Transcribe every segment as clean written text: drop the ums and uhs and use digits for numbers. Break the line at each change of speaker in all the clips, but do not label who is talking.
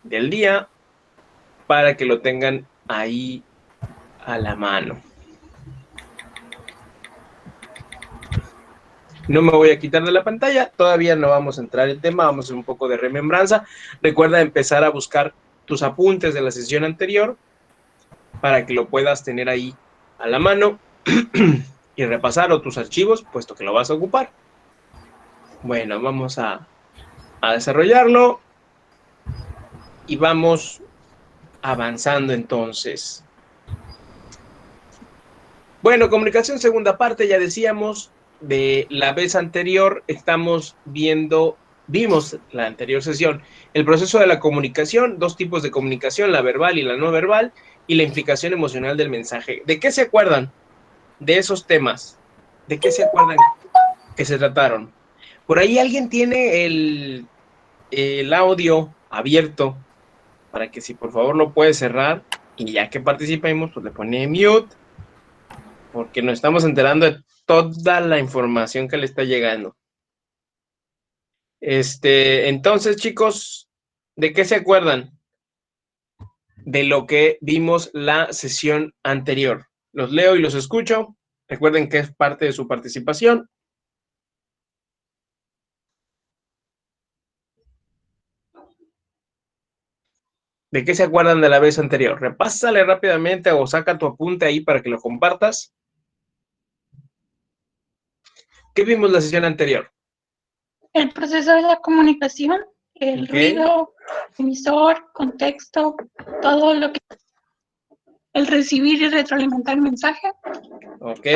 del día para que lo tengan ahí a la mano. No me voy a quitar de la pantalla, todavía no vamos a entrar en tema, vamos a hacer un poco de remembranza. Recuerda empezar a buscar tus apuntes de la sesión anterior para que lo puedas tener ahí a la mano y repasar o tus archivos, puesto que lo vas a ocupar. Bueno, vamos a desarrollarlo y vamos avanzando entonces. Bueno, comunicación segunda parte, ya decíamos, de la vez anterior vimos la anterior sesión, el proceso de la comunicación, dos tipos de comunicación, la verbal y la no verbal, y la implicación emocional del mensaje. ¿De qué se acuerdan de esos temas? ¿De qué se acuerdan que se trataron? Por ahí alguien tiene el audio abierto para que si por favor lo puede cerrar y ya que participemos, pues le pone mute, porque nos estamos enterando de toda la información que le está llegando. Entonces, chicos, ¿de qué se acuerdan? De lo que vimos la sesión anterior. Los leo y los escucho. Recuerden que es parte de su participación. ¿De qué se acuerdan de la vez anterior? Repásale rápidamente o saca tu apunte ahí para que lo compartas. ¿Qué vimos la sesión anterior?
El proceso de la comunicación, el
Okay.
ruido, emisor, contexto, todo lo que... El recibir y retroalimentar el mensaje.
Ok.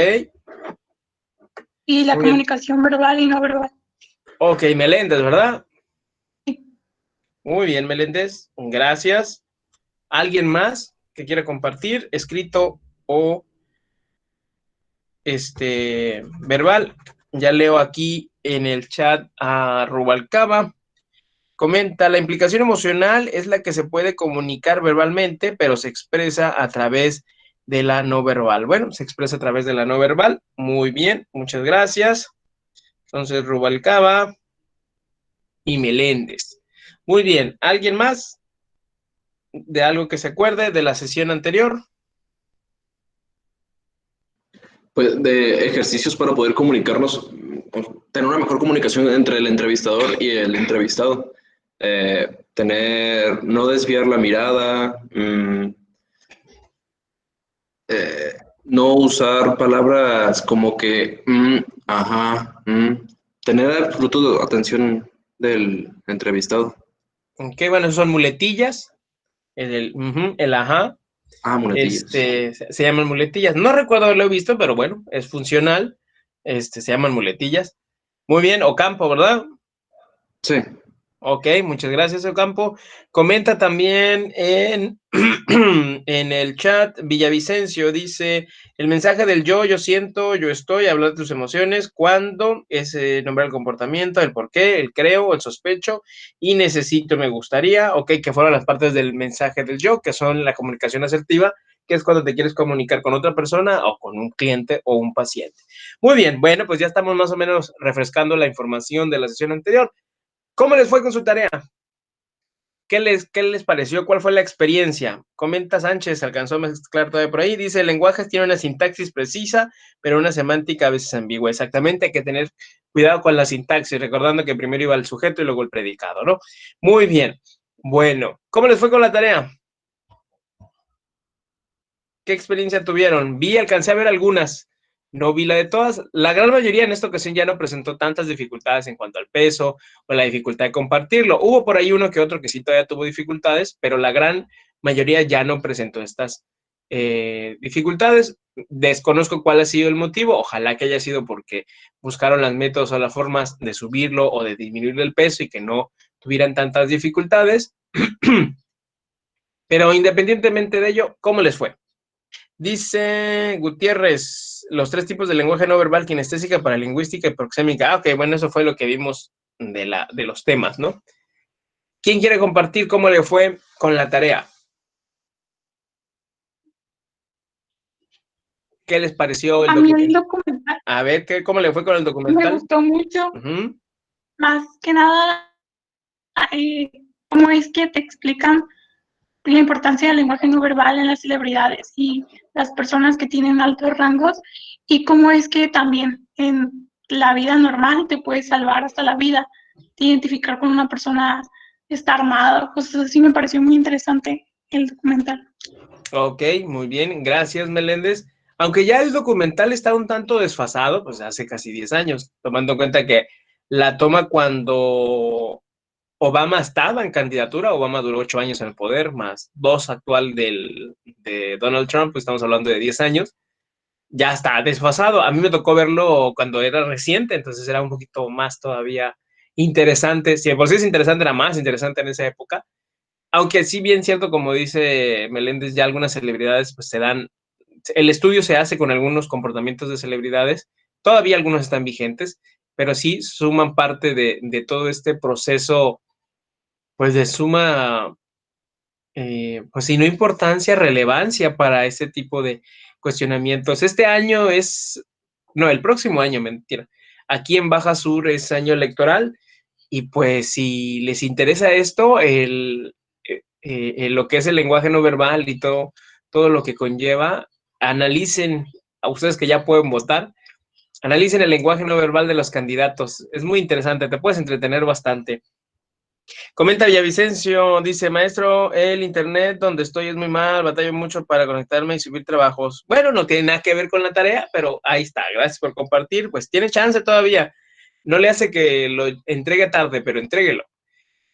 Y la
Muy bien.
comunicación verbal y no verbal.
Ok, Meléndez, ¿verdad?
Sí.
Muy bien, Meléndez. Gracias. ¿Alguien más que quiera compartir, escrito o verbal? Ya leo aquí en el chat a Rubalcaba. Comenta, la implicación emocional es la que se puede comunicar verbalmente, pero se expresa a través de la no verbal. Bueno, se expresa a través de la no verbal. Muy bien, muchas gracias. Entonces, Rubalcaba y Meléndez. Muy bien, ¿alguien más de algo que se acuerde de la sesión anterior?
Pues de ejercicios para poder comunicarnos, tener una mejor comunicación entre el entrevistador y el entrevistado. No desviar la mirada, no usar palabras como que, ajá, tener absoluta atención del entrevistado.
Ok, bueno, son muletillas. El ajá.
Muletillas.
Se llaman muletillas. No recuerdo haberlo visto, pero bueno, es funcional. Se llaman muletillas. Muy bien, Ocampo, ¿verdad?
Sí.
Ok, muchas gracias, Ocampo. Comenta también en, en el chat, Villavicencio dice, el mensaje del yo siento, yo estoy, hablar de tus emociones, cuando es nombrar el comportamiento, el por qué, el creo, el sospecho, y necesito, me gustaría, ok, que fueron las partes del mensaje del yo, que son la comunicación asertiva, que es cuando te quieres comunicar con otra persona o con un cliente o un paciente. Muy bien, bueno, pues ya estamos más o menos refrescando la información de la sesión anterior. ¿Cómo les fue con su tarea? ¿Qué les pareció? ¿Cuál fue la experiencia? Comenta Sánchez, alcanzó a mezclar todavía por ahí. Dice, el lenguaje tiene una sintaxis precisa, pero una semántica a veces ambigua. Exactamente, hay que tener cuidado con la sintaxis, recordando que primero iba el sujeto y luego el predicado, ¿no? Muy bien. Bueno, ¿cómo les fue con la tarea? ¿Qué experiencia tuvieron? Alcancé a ver algunas. No vi la de todas. La gran mayoría en esta ocasión ya no presentó tantas dificultades en cuanto al peso o la dificultad de compartirlo. Hubo por ahí uno que otro que sí todavía tuvo dificultades, pero la gran mayoría ya no presentó estas dificultades. Desconozco cuál ha sido el motivo. Ojalá que haya sido porque buscaron los métodos o las formas de subirlo o de disminuir el peso y que no tuvieran tantas dificultades. Pero independientemente de ello, ¿cómo les fue? Dice Gutiérrez, los 3 tipos de lenguaje no verbal, kinestésica, paralingüística y proxémica. Ok, bueno, eso fue lo que vimos de los temas, ¿no? ¿Quién quiere compartir cómo le fue con la tarea? ¿Qué les pareció el documental?
El documental.
A ver, ¿cómo le fue con el documental?
Me gustó mucho. Más que nada, cómo es que te explican la importancia del lenguaje no verbal en las celebridades y las personas que tienen altos rangos, y cómo es que también en la vida normal te puede salvar hasta la vida, de identificar con una persona está armada, cosas así. Me pareció muy interesante el documental.
Ok, muy bien, gracias Meléndez. Aunque ya el documental está un tanto desfasado, pues hace casi 10 años, tomando en cuenta que la toma cuando Obama estaba en candidatura. Obama duró 8 años en el poder, más 2 actual de Donald Trump, pues estamos hablando de 10 años. Ya está desfasado. A mí me tocó verlo cuando era reciente, entonces era un poquito más todavía interesante. Si de por sí es interesante, era más interesante en esa época. Aunque sí, bien cierto, como dice Meléndez, ya algunas celebridades pues se dan, el estudio se hace con algunos comportamientos de celebridades, todavía algunos están vigentes, pero sí suman parte de todo este proceso, pues de suma, pues si no importancia, relevancia para ese tipo de cuestionamientos. Este año es, no, el próximo año, mentira. Aquí en Baja Sur es año electoral y pues si les interesa esto, lo que es el lenguaje no verbal y todo lo que conlleva, analicen, a ustedes que ya pueden votar, analicen el lenguaje no verbal de los candidatos. Es muy interesante, te puedes entretener bastante. Comenta Villavicencio, dice, maestro, el internet donde estoy es muy mal, batallo mucho para conectarme y subir trabajos. Bueno, no tiene nada que ver con la tarea, pero ahí está, gracias por compartir, pues tiene chance todavía. No le hace que lo entregue tarde, pero entréguelo.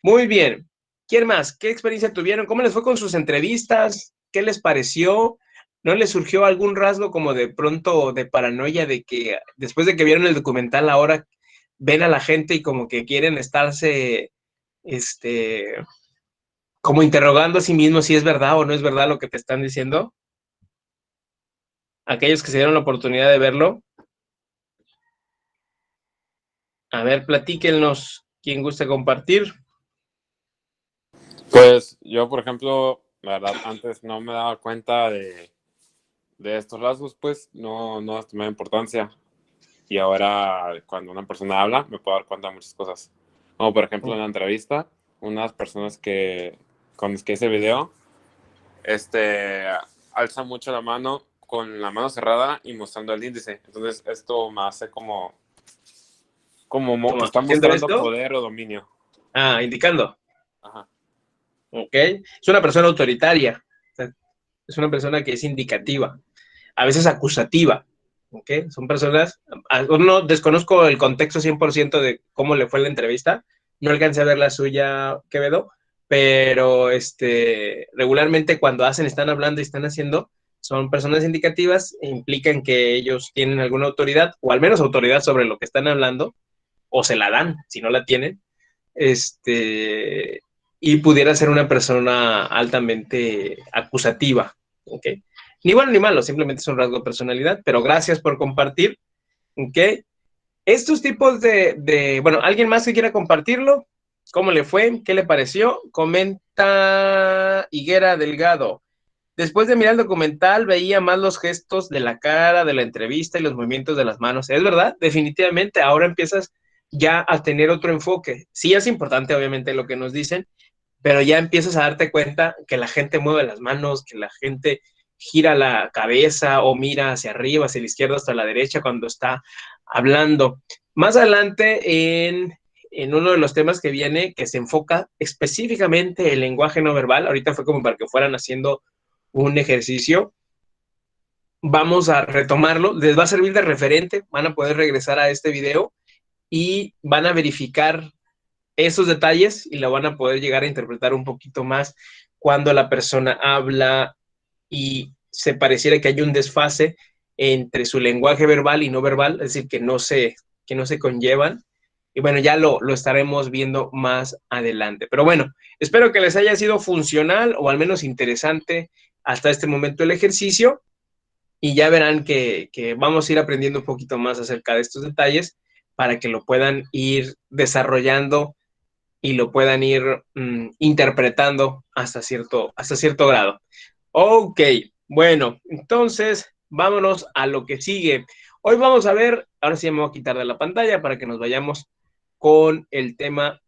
Muy bien. ¿Quién más? ¿Qué experiencia tuvieron? ¿Cómo les fue con sus entrevistas? ¿Qué les pareció? ¿No les surgió algún rasgo como de pronto de paranoia de que después de que vieron el documental ahora ven a la gente y como que quieren estarse como interrogando a sí mismos si es verdad o no es verdad lo que te están diciendo? Aquellos que se dieron la oportunidad de verlo. A ver, platíquenos. ¿Quién gusta compartir?
Pues yo, por ejemplo, la verdad, antes no me daba cuenta de estos rasgos, pues no les tomé importancia. Y ahora, cuando una persona habla, me puedo dar cuenta de muchas cosas. Como por ejemplo, en la entrevista, unas personas con las que hice video, alzan mucho la mano con la mano cerrada y mostrando el índice. Entonces, esto me hace como que están
¿Haciendo
mostrando
esto?
poder o dominio.
Ah, indicando.
Ajá.
Ok. Es una persona autoritaria. O sea, es una persona que es indicativa. A veces acusativa. ¿Ok? Son personas, no desconozco el contexto 100% de cómo le fue la entrevista, no alcancé a ver la suya, Quevedo, pero regularmente cuando están hablando y están haciendo, son personas indicativas, e implican que ellos tienen alguna autoridad, o al menos autoridad sobre lo que están hablando, o se la dan, si no la tienen, y pudiera ser una persona altamente acusativa, ¿ok? Ni bueno ni malo, simplemente es un rasgo de personalidad, pero gracias por compartir, ¿ok? Estos tipos bueno, ¿alguien más que quiera compartirlo? ¿Cómo le fue? ¿Qué le pareció? Comenta Higuera Delgado. Después de mirar el documental, veía más los gestos de la cara, de la entrevista y los movimientos de las manos. Es verdad, definitivamente, ahora empiezas ya a tener otro enfoque. Sí es importante, obviamente, lo que nos dicen, pero ya empiezas a darte cuenta que la gente mueve las manos, que la gente gira la cabeza o mira hacia arriba, hacia la izquierda, hasta la derecha cuando está hablando. Más adelante, en uno de los temas que viene, que se enfoca específicamente el lenguaje no verbal, ahorita fue como para que fueran haciendo un ejercicio, vamos a retomarlo, les va a servir de referente, van a poder regresar a este video y van a verificar esos detalles y lo van a poder llegar a interpretar un poquito más cuando la persona habla y se pareciera que hay un desfase entre su lenguaje verbal y no verbal, es decir, que no se conllevan. Y bueno, ya lo estaremos viendo más adelante. Pero bueno, espero que les haya sido funcional o al menos interesante hasta este momento el ejercicio y ya verán que vamos a ir aprendiendo un poquito más acerca de estos detalles para que lo puedan ir desarrollando y lo puedan ir interpretando hasta cierto grado. Ok, bueno, entonces vámonos a lo que sigue. Hoy vamos a ver, ahora sí me voy a quitar de la pantalla para que nos vayamos con el tema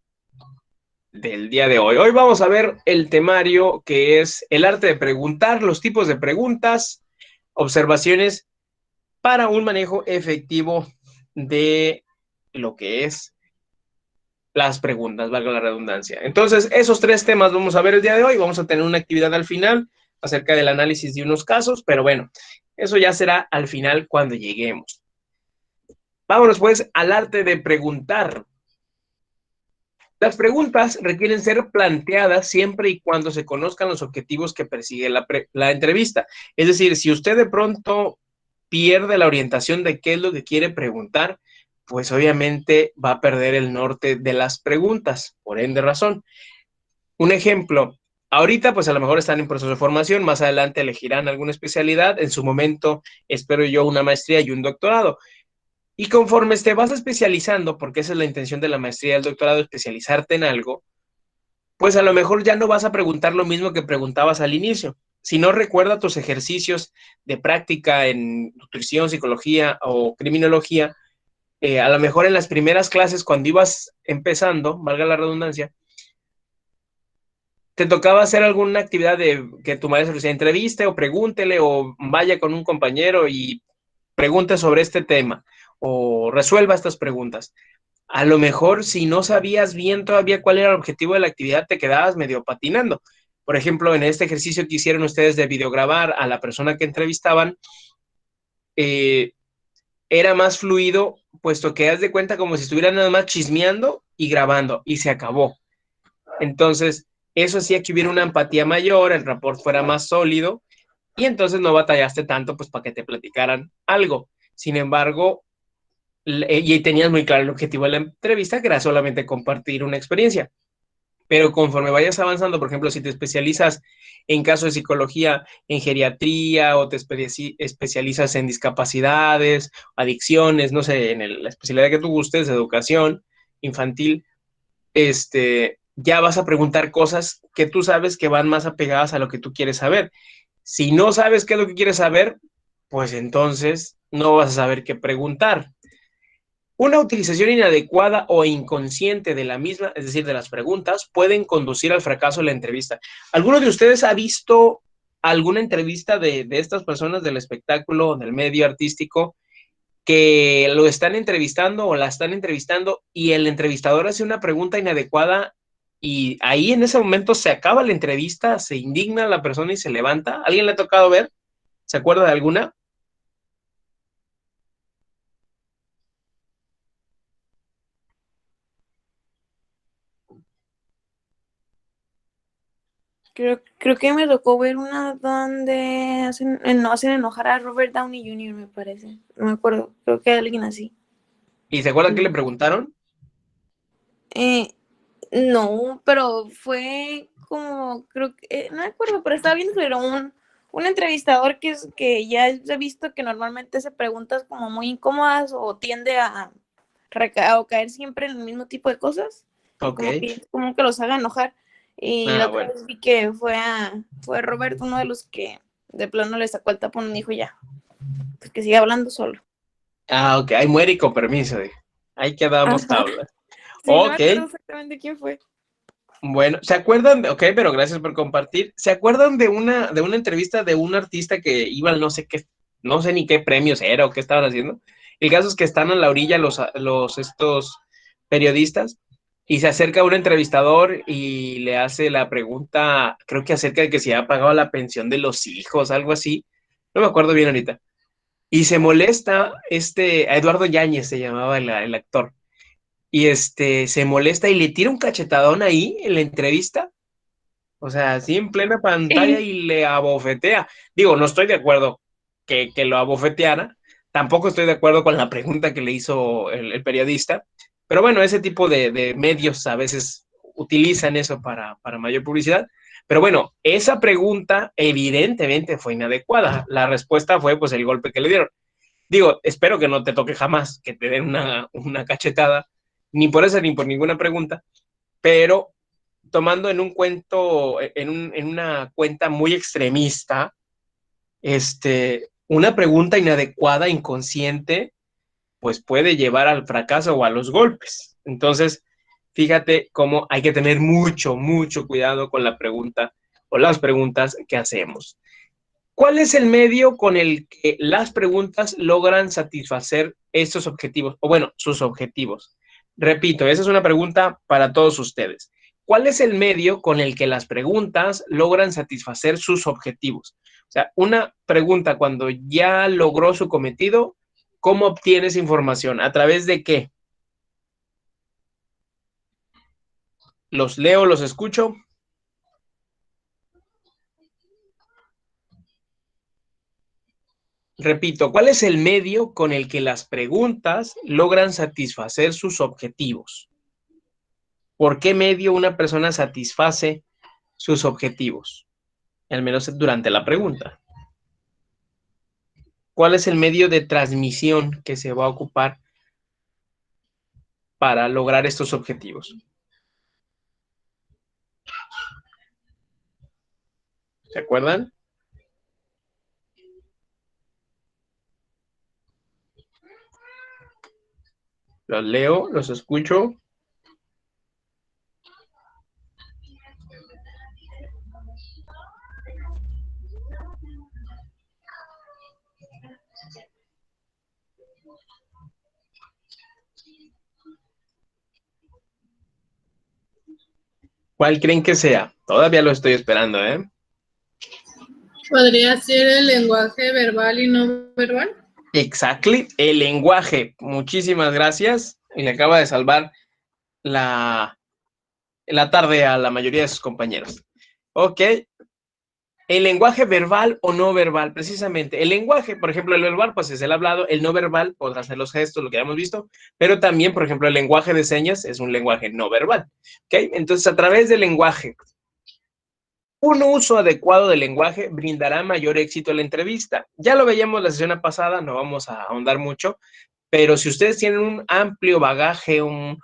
del día de hoy. Hoy vamos a ver el temario que es el arte de preguntar, los tipos de preguntas, observaciones para un manejo efectivo de lo que es las preguntas, valga la redundancia. Entonces, esos 3 temas vamos a ver el día de hoy. Vamos a tener una actividad al final acerca del análisis de unos casos, pero bueno, eso ya será al final cuando lleguemos. Vámonos pues al arte de preguntar. Las preguntas requieren ser planteadas siempre y cuando se conozcan los objetivos que persigue la entrevista. Es decir, si usted de pronto pierde la orientación de qué es lo que quiere preguntar, pues obviamente va a perder el norte de las preguntas, por ende razón. Un ejemplo, ahorita pues a lo mejor están en proceso de formación, más adelante elegirán alguna especialidad, en su momento espero yo una maestría y un doctorado. Y conforme te vas especializando, porque esa es la intención de la maestría y el doctorado, especializarte en algo, pues a lo mejor ya no vas a preguntar lo mismo que preguntabas al inicio. Si no recuerda tus ejercicios de práctica en nutrición, psicología o criminología, a lo mejor en las primeras clases, cuando ibas empezando, valga la redundancia, te tocaba hacer alguna actividad de que tu maestro se entreviste o pregúntele o vaya con un compañero y pregunte sobre este tema o resuelva estas preguntas. A lo mejor si no sabías bien todavía cuál era el objetivo de la actividad, te quedabas medio patinando. Por ejemplo, en este ejercicio que hicieron ustedes de videograbar a la persona que entrevistaban, eh, era más fluido, puesto que haz de cuenta como si estuvieran nada más chismeando y grabando, y se acabó. Entonces, eso hacía que hubiera una empatía mayor, el rapport fuera más sólido, y entonces no batallaste tanto pues para que te platicaran algo. Sin embargo, y tenías muy claro el objetivo de la entrevista, que era solamente compartir una experiencia. Pero conforme vayas avanzando, por ejemplo, si te especializas en casos de psicología, en geriatría, o te especializas en discapacidades, adicciones, no sé, en la especialidad que tú gustes, educación infantil, ya vas a preguntar cosas que tú sabes que van más apegadas a lo que tú quieres saber. Si no sabes qué es lo que quieres saber, pues entonces no vas a saber qué preguntar. Una utilización inadecuada o inconsciente de la misma, es decir, de las preguntas, pueden conducir al fracaso de la entrevista. ¿Alguno de ustedes ha visto alguna entrevista de estas personas del espectáculo, del medio artístico, que lo están entrevistando o la están entrevistando y el entrevistador hace una pregunta inadecuada y ahí en ese momento se acaba la entrevista, se indigna la persona y se levanta? ¿Alguien le ha tocado ver? ¿Se acuerda de alguna?
Creo que me tocó ver una donde hacen enojar a Robert Downey Jr., me parece. No me acuerdo, creo que alguien así.
¿Y se acuerdan qué le preguntaron?
Eh, no, pero fue como, creo que, no me acuerdo, pero estaba viendo sobre un entrevistador que ya he visto que normalmente hace preguntas como muy incómodas o tiende a caer siempre en el mismo tipo de cosas.
Ok.
Como que los haga enojar. Y la otra
Bueno.
vez vi que fue Robert, uno de los que de plano le sacó el tapón y dijo ya, pues que siga hablando solo.
Ok, ahí muere y con permiso. Ahí quedamos tablas.
Sí, no me
Ok,
acuerdo exactamente quién fue.
bueno, ¿se acuerdan? Ok, pero gracias por compartir. ¿Se acuerdan de una entrevista de un artista que iba al no sé qué, no sé ni qué premios era o qué estaban haciendo? El caso es que están a la orilla estos periodistas y se acerca un entrevistador y le hace la pregunta, creo que acerca de que si ha pagado la pensión de los hijos, algo así. No me acuerdo bien ahorita. Y se molesta, a Eduardo Yáñez se llamaba el actor, y se molesta y le tira un cachetadón ahí en la entrevista, o sea, así en plena pantalla
Sí,
y le abofetea. Digo, no estoy de acuerdo que lo abofeteara, tampoco estoy de acuerdo con la pregunta que le hizo el periodista, pero bueno, ese tipo de medios a veces utilizan eso para mayor publicidad. Pero bueno, esa pregunta evidentemente fue inadecuada. La respuesta fue pues el golpe que le dieron. Digo, espero que no te toque jamás que te den una cachetada, ni por esa ni por ninguna pregunta, pero tomando en un cuento, en una cuenta muy extremista, una pregunta inadecuada, inconsciente, pues puede llevar al fracaso o a los golpes. Entonces, fíjate cómo hay que tener mucho, mucho cuidado con la pregunta o las preguntas que hacemos. ¿Cuál es el medio con el que las preguntas logran satisfacer estos objetivos? O bueno, sus objetivos. Repito, esa es una pregunta para todos ustedes. ¿Cuál es el medio con el que las preguntas logran satisfacer sus objetivos? O sea, una pregunta cuando ya logró su cometido, ¿cómo obtienes información? ¿A través de qué? ¿Los leo, los escucho? Repito, ¿cuál es el medio con el que las preguntas logran satisfacer sus objetivos? ¿Por qué medio una persona satisface sus objetivos? Al menos durante la pregunta. ¿Cuál es el medio de transmisión que se va a ocupar para lograr estos objetivos? ¿Se acuerdan? Los leo, los escucho. ¿Cuál creen que sea? Todavía lo estoy esperando, ¿eh?
¿Podría ser el lenguaje verbal y no verbal?
Exactly, el lenguaje. Muchísimas gracias. Y le acaba de salvar la tarde a la mayoría de sus compañeros. Ok. El lenguaje verbal o no verbal, precisamente. El lenguaje, por ejemplo, el verbal, pues es el hablado. El no verbal podrá ser los gestos, lo que ya hemos visto. Pero también, por ejemplo, el lenguaje de señas es un lenguaje no verbal. Ok. Entonces, a través del lenguaje, un uso adecuado del lenguaje brindará mayor éxito a la entrevista. Ya lo veíamos la sesión pasada, no vamos a ahondar mucho, pero si ustedes tienen un amplio bagaje, una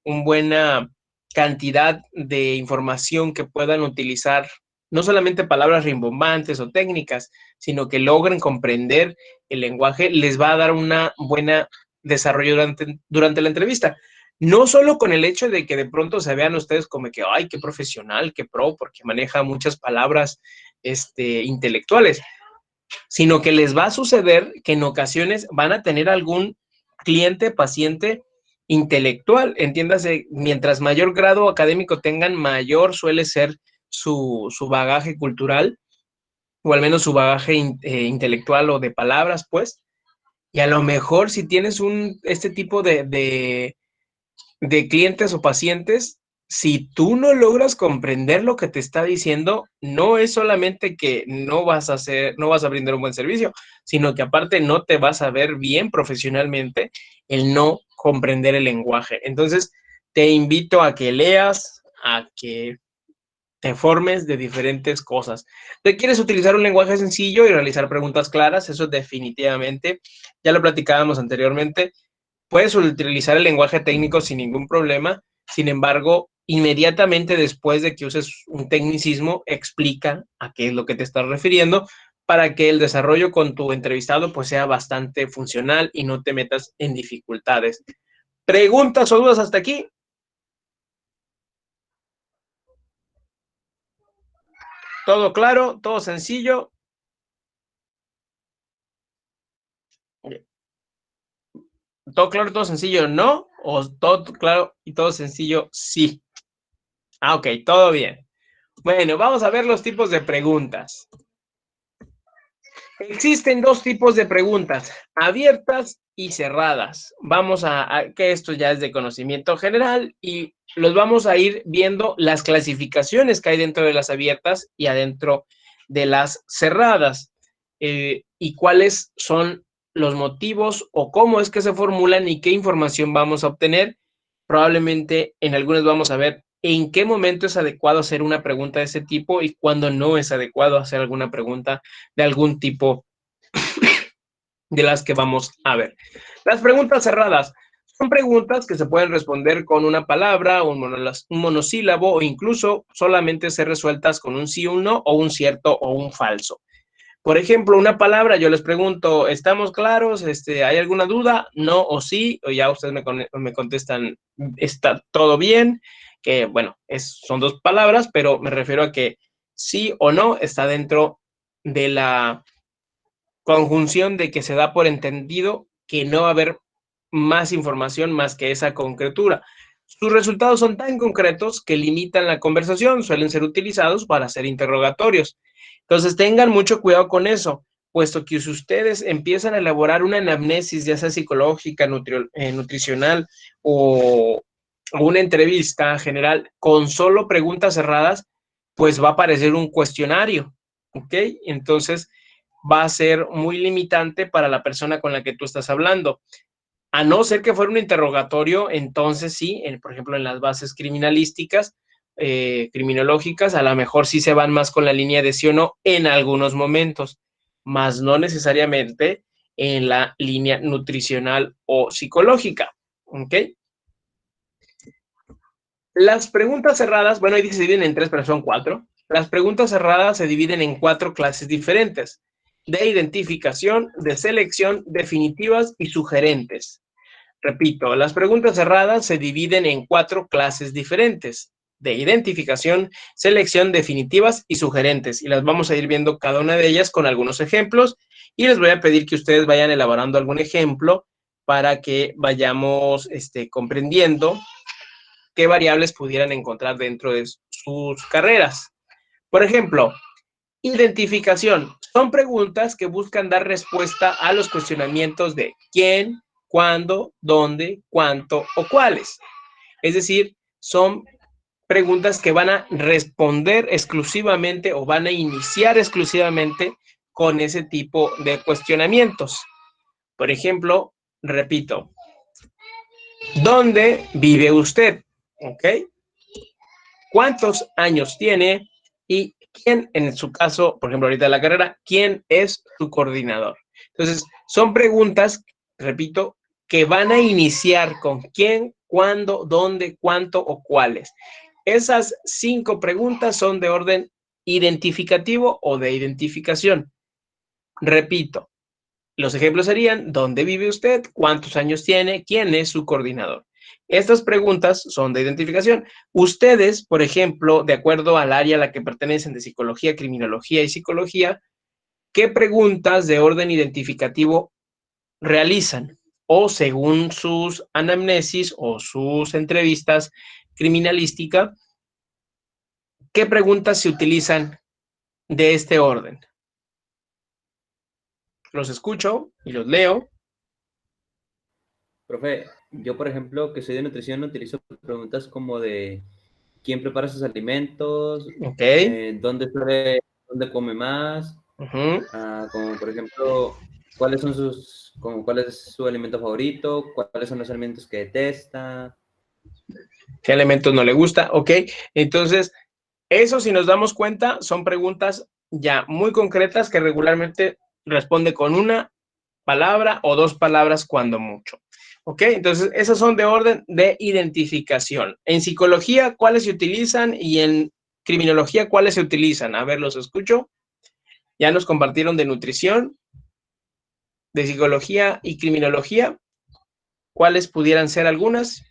buena cantidad de información que puedan utilizar, no solamente palabras rimbombantes o técnicas, sino que logren comprender el lenguaje, les va a dar una buena desarrollo durante la entrevista. No solo con el hecho de que de pronto se vean ustedes como que, ay, qué profesional, qué pro, porque maneja muchas palabras intelectuales, sino que les va a suceder que en ocasiones van a tener algún cliente, paciente intelectual. Entiéndase, mientras mayor grado académico tengan, mayor suele ser su bagaje cultural, o al menos su bagaje intelectual o de palabras, pues. Y a lo mejor si tienes este tipo de clientes o pacientes, si tú no logras comprender lo que te está diciendo, no es solamente que no vas a brindar un buen servicio, sino que aparte no te vas a ver bien profesionalmente el no comprender el lenguaje. Entonces, te invito a que leas, a que te formes de diferentes cosas. ¿Te quieres utilizar un lenguaje sencillo y realizar preguntas claras? Eso definitivamente, ya lo platicábamos anteriormente. Puedes utilizar el lenguaje técnico sin ningún problema, sin embargo, inmediatamente después de que uses un tecnicismo, explica a qué es lo que te estás refiriendo para que el desarrollo con tu entrevistado pues sea bastante funcional y no te metas en dificultades. ¿Preguntas o dudas hasta aquí? ¿Todo claro? ¿Todo sencillo? ¿Todo claro, todo sencillo? ¿No? ¿O todo claro y todo sencillo? Sí. Ah, ok, todo bien. Bueno, vamos a ver los tipos de preguntas. Existen dos tipos de preguntas, abiertas y cerradas. Vamos que esto ya es de conocimiento general y los vamos a ir viendo las clasificaciones que hay dentro de las abiertas y adentro de las cerradas, y cuáles son los motivos o cómo es que se formulan y qué información vamos a obtener. Probablemente en algunas vamos a ver en qué momento es adecuado hacer una pregunta de ese tipo y cuándo no es adecuado hacer alguna pregunta de algún tipo de las que vamos a ver. Las preguntas cerradas son preguntas que se pueden responder con una palabra, un monosílabo o incluso solamente ser resueltas con un sí, un no o un cierto o un falso. Por ejemplo, una palabra, yo les pregunto, ¿estamos claros? ¿Hay alguna duda? ¿No o sí? O ya ustedes me contestan, ¿está todo bien? Que, bueno, son dos palabras, pero me refiero a que sí o no está dentro de la conjunción de que se da por entendido que no va a haber más información más que esa concretura. Sus resultados son tan concretos que limitan la conversación, suelen ser utilizados para hacer interrogatorios. Entonces tengan mucho cuidado con eso, puesto que si ustedes empiezan a elaborar una anamnesis, ya sea psicológica, nutricional o una entrevista general con solo preguntas cerradas, pues va a parecer un cuestionario, ¿ok? Entonces va a ser muy limitante para la persona con la que tú estás hablando. A no ser que fuera un interrogatorio, entonces sí, por ejemplo, en las bases criminalísticas, criminológicas, a lo mejor sí se van más con la línea de sí o no en algunos momentos, más no necesariamente en la línea nutricional o psicológica. ¿Ok? Las preguntas cerradas, bueno, ahí se dividen en tres, pero son cuatro. Las preguntas cerradas se dividen en cuatro clases diferentes: de identificación, de selección, definitivas y sugerentes. Repito, las preguntas cerradas se dividen en cuatro clases diferentes: de identificación, selección, definitivas y sugerentes. Y las vamos a ir viendo cada una de ellas con algunos ejemplos. Y les voy a pedir que ustedes vayan elaborando algún ejemplo para que vayamos comprendiendo qué variables pudieran encontrar dentro de sus carreras. Por ejemplo, identificación. Son preguntas que buscan dar respuesta a los cuestionamientos de quién, cuándo, dónde, cuánto o cuáles. Es decir, son preguntas que van a responder exclusivamente o van a iniciar exclusivamente con ese tipo de cuestionamientos. Por ejemplo, repito, ¿dónde vive usted? ¿Ok? ¿Cuántos años tiene? Y quién, en su caso, por ejemplo, ahorita de la carrera, ¿quién es su coordinador? Entonces, son preguntas, repito, que van a iniciar con quién, cuándo, dónde, cuánto o cuáles. Esas 5 preguntas son de orden identificativo o de identificación. Repito, los ejemplos serían: ¿dónde vive usted? ¿Cuántos años tiene? ¿Quién es su coordinador? Estas preguntas son de identificación. Ustedes, por ejemplo, de acuerdo al área a la que pertenecen de psicología, criminología y psicología, ¿qué preguntas de orden identificativo realizan? O según sus anamnesis o sus entrevistas criminalística, ¿qué preguntas se utilizan de este orden? Los escucho y los leo.
Profe, yo por ejemplo, que soy de nutrición, utilizo preguntas como de quién prepara sus alimentos,
Ok.
dónde come más, como por ejemplo, cuál es su alimento favorito, cuáles son los alimentos que detesta.
¿Qué elementos no le gusta? Ok, entonces, eso, si nos damos cuenta, son preguntas ya muy concretas que regularmente responde con una palabra o 2 palabras cuando mucho. Ok, entonces esas son de orden de identificación. En psicología, ¿cuáles se utilizan? Y en criminología, ¿cuáles se utilizan? A ver, los escucho. Ya nos compartieron de nutrición, de psicología y criminología. ¿Cuáles pudieran ser algunas?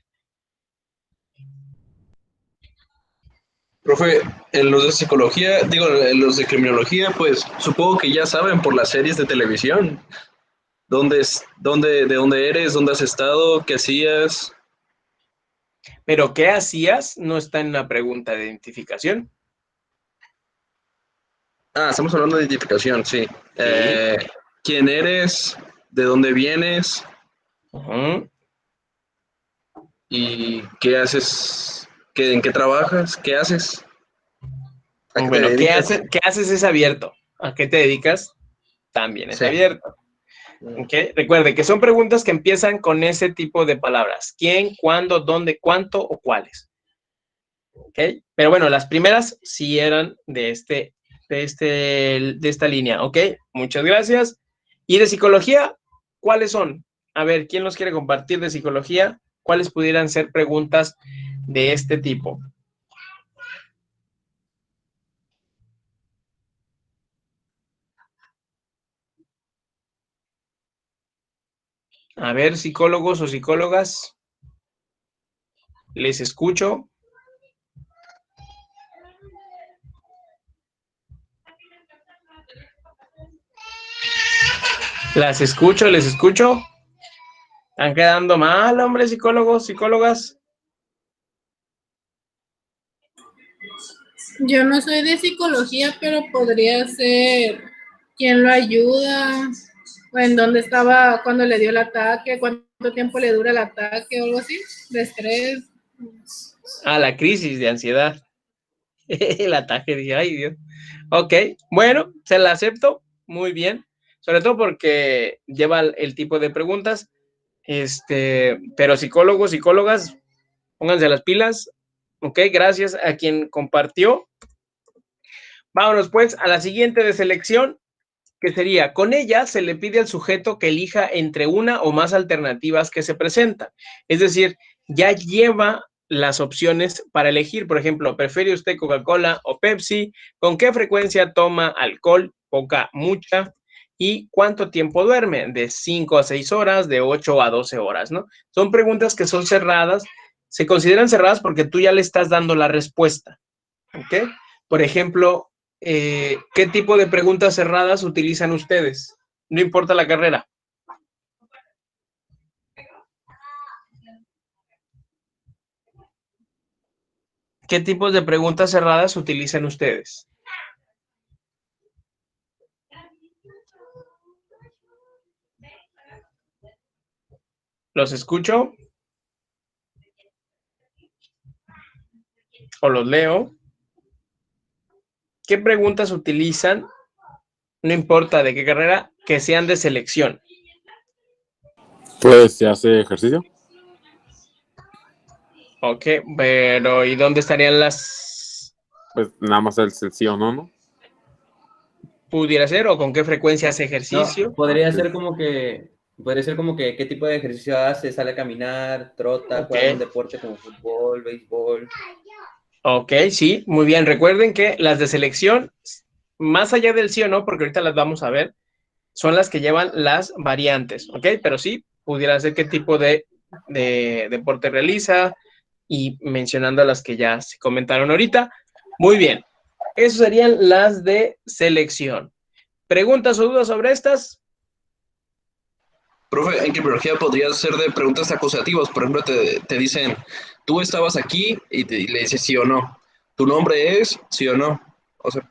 Profe, en los de psicología, digo, en los de criminología, pues supongo que ya saben por las series de televisión. De dónde eres? ¿Dónde has estado? ¿Qué hacías?
Pero ¿qué hacías? No está en la pregunta de identificación.
Ah, estamos hablando de identificación, sí.
Sí.
¿Quién eres? ¿De dónde vienes? ¿Y qué haces? ¿En qué trabajas? ¿Qué haces? ¿A qué te
Bueno,
dedicas?
¿qué haces es abierto? ¿A qué te dedicas? También es
Sí.
abierto. ¿Okay? Recuerde que son preguntas que empiezan con ese tipo de palabras: quién, cuándo, dónde, cuánto o cuáles. ¿Okay? Pero bueno, las primeras sí eran de esta línea. ¿Ok? Muchas gracias. ¿Y de psicología? ¿Cuáles son? A ver, ¿quién nos quiere compartir de psicología? ¿Cuáles pudieran ser preguntas de este tipo? A ver, psicólogos o psicólogas, les escucho. Las escucho, les escucho. Están quedando mal, hombre, psicólogos, psicólogas.
Yo no soy de psicología, pero podría ser quién lo ayuda, o en dónde estaba cuando le dio el ataque, cuánto tiempo le dura el ataque o algo así, de estrés.
La crisis de ansiedad. El ataque, dije, ay Dios. Ok, bueno, se la acepto, muy bien. Sobre todo porque lleva el tipo de preguntas. Pero psicólogos, psicólogas, pónganse las pilas. Ok, gracias a quien compartió. Vámonos pues a la siguiente de selección, que sería, con ella se le pide al sujeto que elija entre una o más alternativas que se presentan. Es decir, ya lleva las opciones para elegir. Por ejemplo, ¿prefiere usted Coca-Cola o Pepsi? ¿Con qué frecuencia toma alcohol? Poca, mucha. ¿Y cuánto tiempo duerme? De 5 a 6 horas, de 8 a 12 horas, ¿no? Son preguntas que son cerradas. Se consideran cerradas porque tú ya le estás dando la respuesta. ¿Ok? Por ejemplo, ¿qué tipo de preguntas cerradas utilizan ustedes? No importa la carrera. ¿Qué tipos de preguntas cerradas utilizan ustedes? ¿Los escucho? ¿O los leo? ¿Qué preguntas utilizan? No importa de qué carrera, que sean de selección.
Pues se hace ejercicio.
Ok, pero ¿y dónde estarían las?
Pues nada más el sí o no, ¿no?
Pudiera ser, o con qué frecuencia hace ejercicio.
No, podría ser como que qué tipo de ejercicio hace, sale a caminar, trota,
Ok.
juega algún deporte como fútbol, béisbol.
Ok, sí, muy bien. Recuerden que las de selección, más allá del sí o no, porque ahorita las vamos a ver, son las que llevan las variantes, ¿ok? Pero sí, pudiera ser qué tipo de deporte realiza y mencionando las que ya se comentaron ahorita. Muy bien, esas serían las de selección. ¿Preguntas o dudas sobre estas?
Profe, en criminología podría ser de preguntas acusativas. Por ejemplo, te dicen, tú estabas aquí y le dices sí o no. ¿Tu nombre es sí o no? O sea,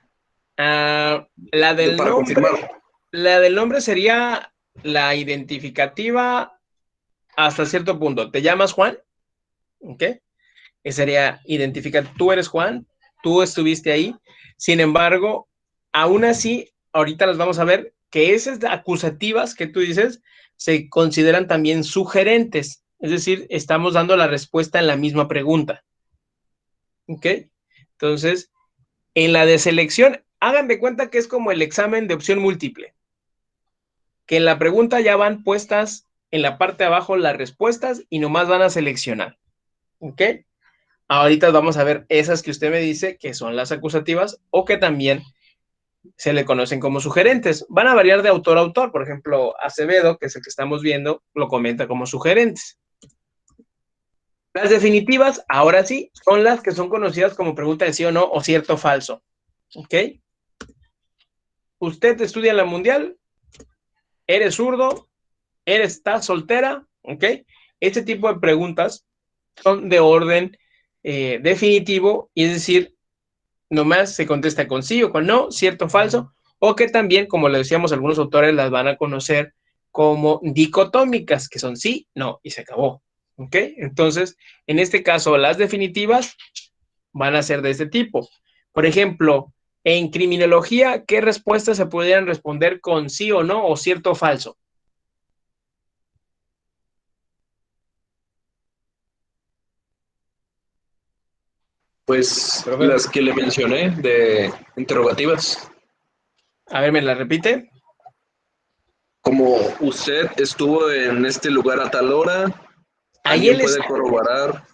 La del
para
nombre,
confirmar.
la del nombre sería la identificativa hasta cierto punto. ¿Te llamas Juan? ¿Ok? Sería identificar, tú eres Juan, tú estuviste ahí. Sin embargo, aún así, ahorita las vamos a ver que esas acusativas que tú dices se consideran también sugerentes. Es decir, estamos dando la respuesta en la misma pregunta. ¿Ok? Entonces, en la de selección, hagan de cuenta que es como el examen de opción múltiple. Que en la pregunta ya van puestas en la parte de abajo las respuestas y nomás van a seleccionar. ¿Ok? Ahorita vamos a ver esas que usted me dice que son las acusativas o que también se le conocen como sugerentes. Van a variar de autor a autor. Por ejemplo, Acevedo, que es el que estamos viendo, lo comenta como sugerentes. Las definitivas, ahora sí, son las que son conocidas como pregunta de sí o no o cierto o falso. ¿Ok? Usted estudia en la mundial, eres zurdo, estás soltera, ¿ok? Este tipo de preguntas son de orden definitivo, y es decir, nomás se contesta con sí o con no, cierto o falso, o que también, como le decíamos, algunos autores las van a conocer como dicotómicas, que son sí, no, y se acabó. ¿Ok? Entonces, en este caso, las definitivas van a ser de este tipo. Por ejemplo, en criminología, ¿qué respuestas se podrían responder con sí o no o cierto o falso?
Pues
Profe,
las que le mencioné de interrogativas.
A ver, ¿me la repite?
Como usted estuvo en este lugar a tal hora,
Ahí
alguien puede corroborar.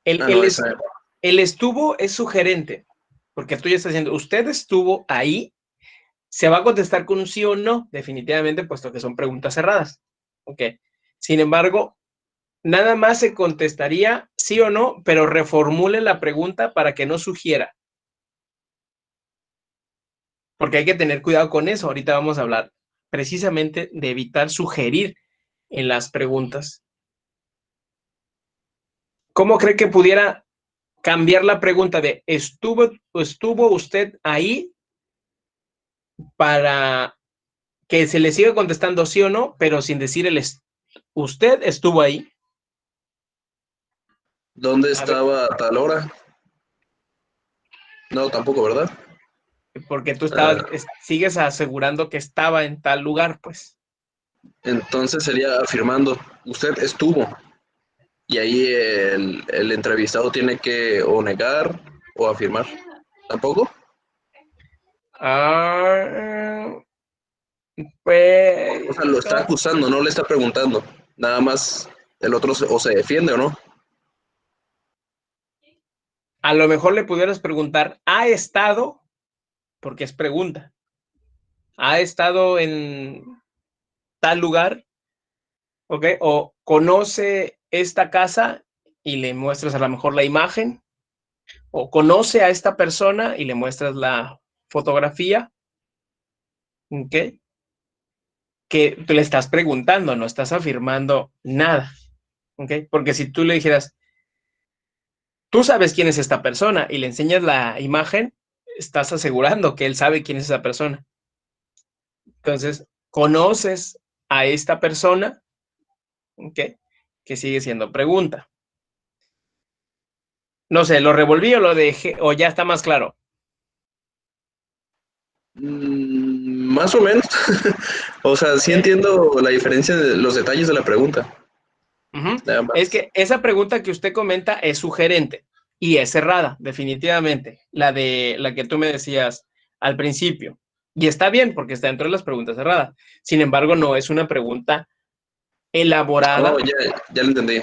el,
Ah,
el,
no,
es-
esa.
el estuvo es sugerente, porque tú ya estás diciendo, usted estuvo ahí, se va a contestar con un sí o no, definitivamente, puesto que son preguntas cerradas. Ok. Sin embargo, nada más se contestaría sí o no, pero reformule la pregunta para que no sugiera. Porque hay que tener cuidado con eso. Ahorita vamos a hablar precisamente de evitar sugerir en las preguntas. ¿Cómo cree que pudiera cambiar la pregunta de ¿estuvo usted ahí? Para que se le siga contestando sí o no, pero sin decir ¿usted estuvo ahí?
¿Dónde estaba a tal hora? No, tampoco, ¿verdad?
Porque tú sigues asegurando que estaba en tal lugar, pues.
Entonces sería afirmando, usted estuvo. Y ahí el entrevistado tiene que o negar o afirmar. ¿Tampoco?
Pues...
O sea, lo está acusando, no le está preguntando. Nada más el otro o se defiende o no.
A lo mejor le pudieras preguntar, ¿ha estado? Porque es pregunta. ¿Ha estado en tal lugar? ¿Ok? O conoce esta casa y le muestras a lo mejor la imagen. O conoce a esta persona y le muestras la fotografía. ¿Ok? Que tú le estás preguntando, no estás afirmando nada. ¿Ok? Porque si tú le dijeras, tú sabes quién es esta persona y le enseñas la imagen, estás asegurando que él sabe quién es esa persona. Entonces, conoces a esta persona, ¿ok? Que sigue siendo pregunta. No sé, ¿lo revolví o lo dejé o ya está más claro?
Más o menos. O sea, sí entiendo la diferencia de los detalles de la pregunta.
Es que esa pregunta que usted comenta es sugerente y es cerrada, definitivamente. La que tú me decías al principio. Y está bien porque está dentro de las preguntas cerradas. Sin embargo, no es una pregunta elaborada.
Oh, ya lo entendí.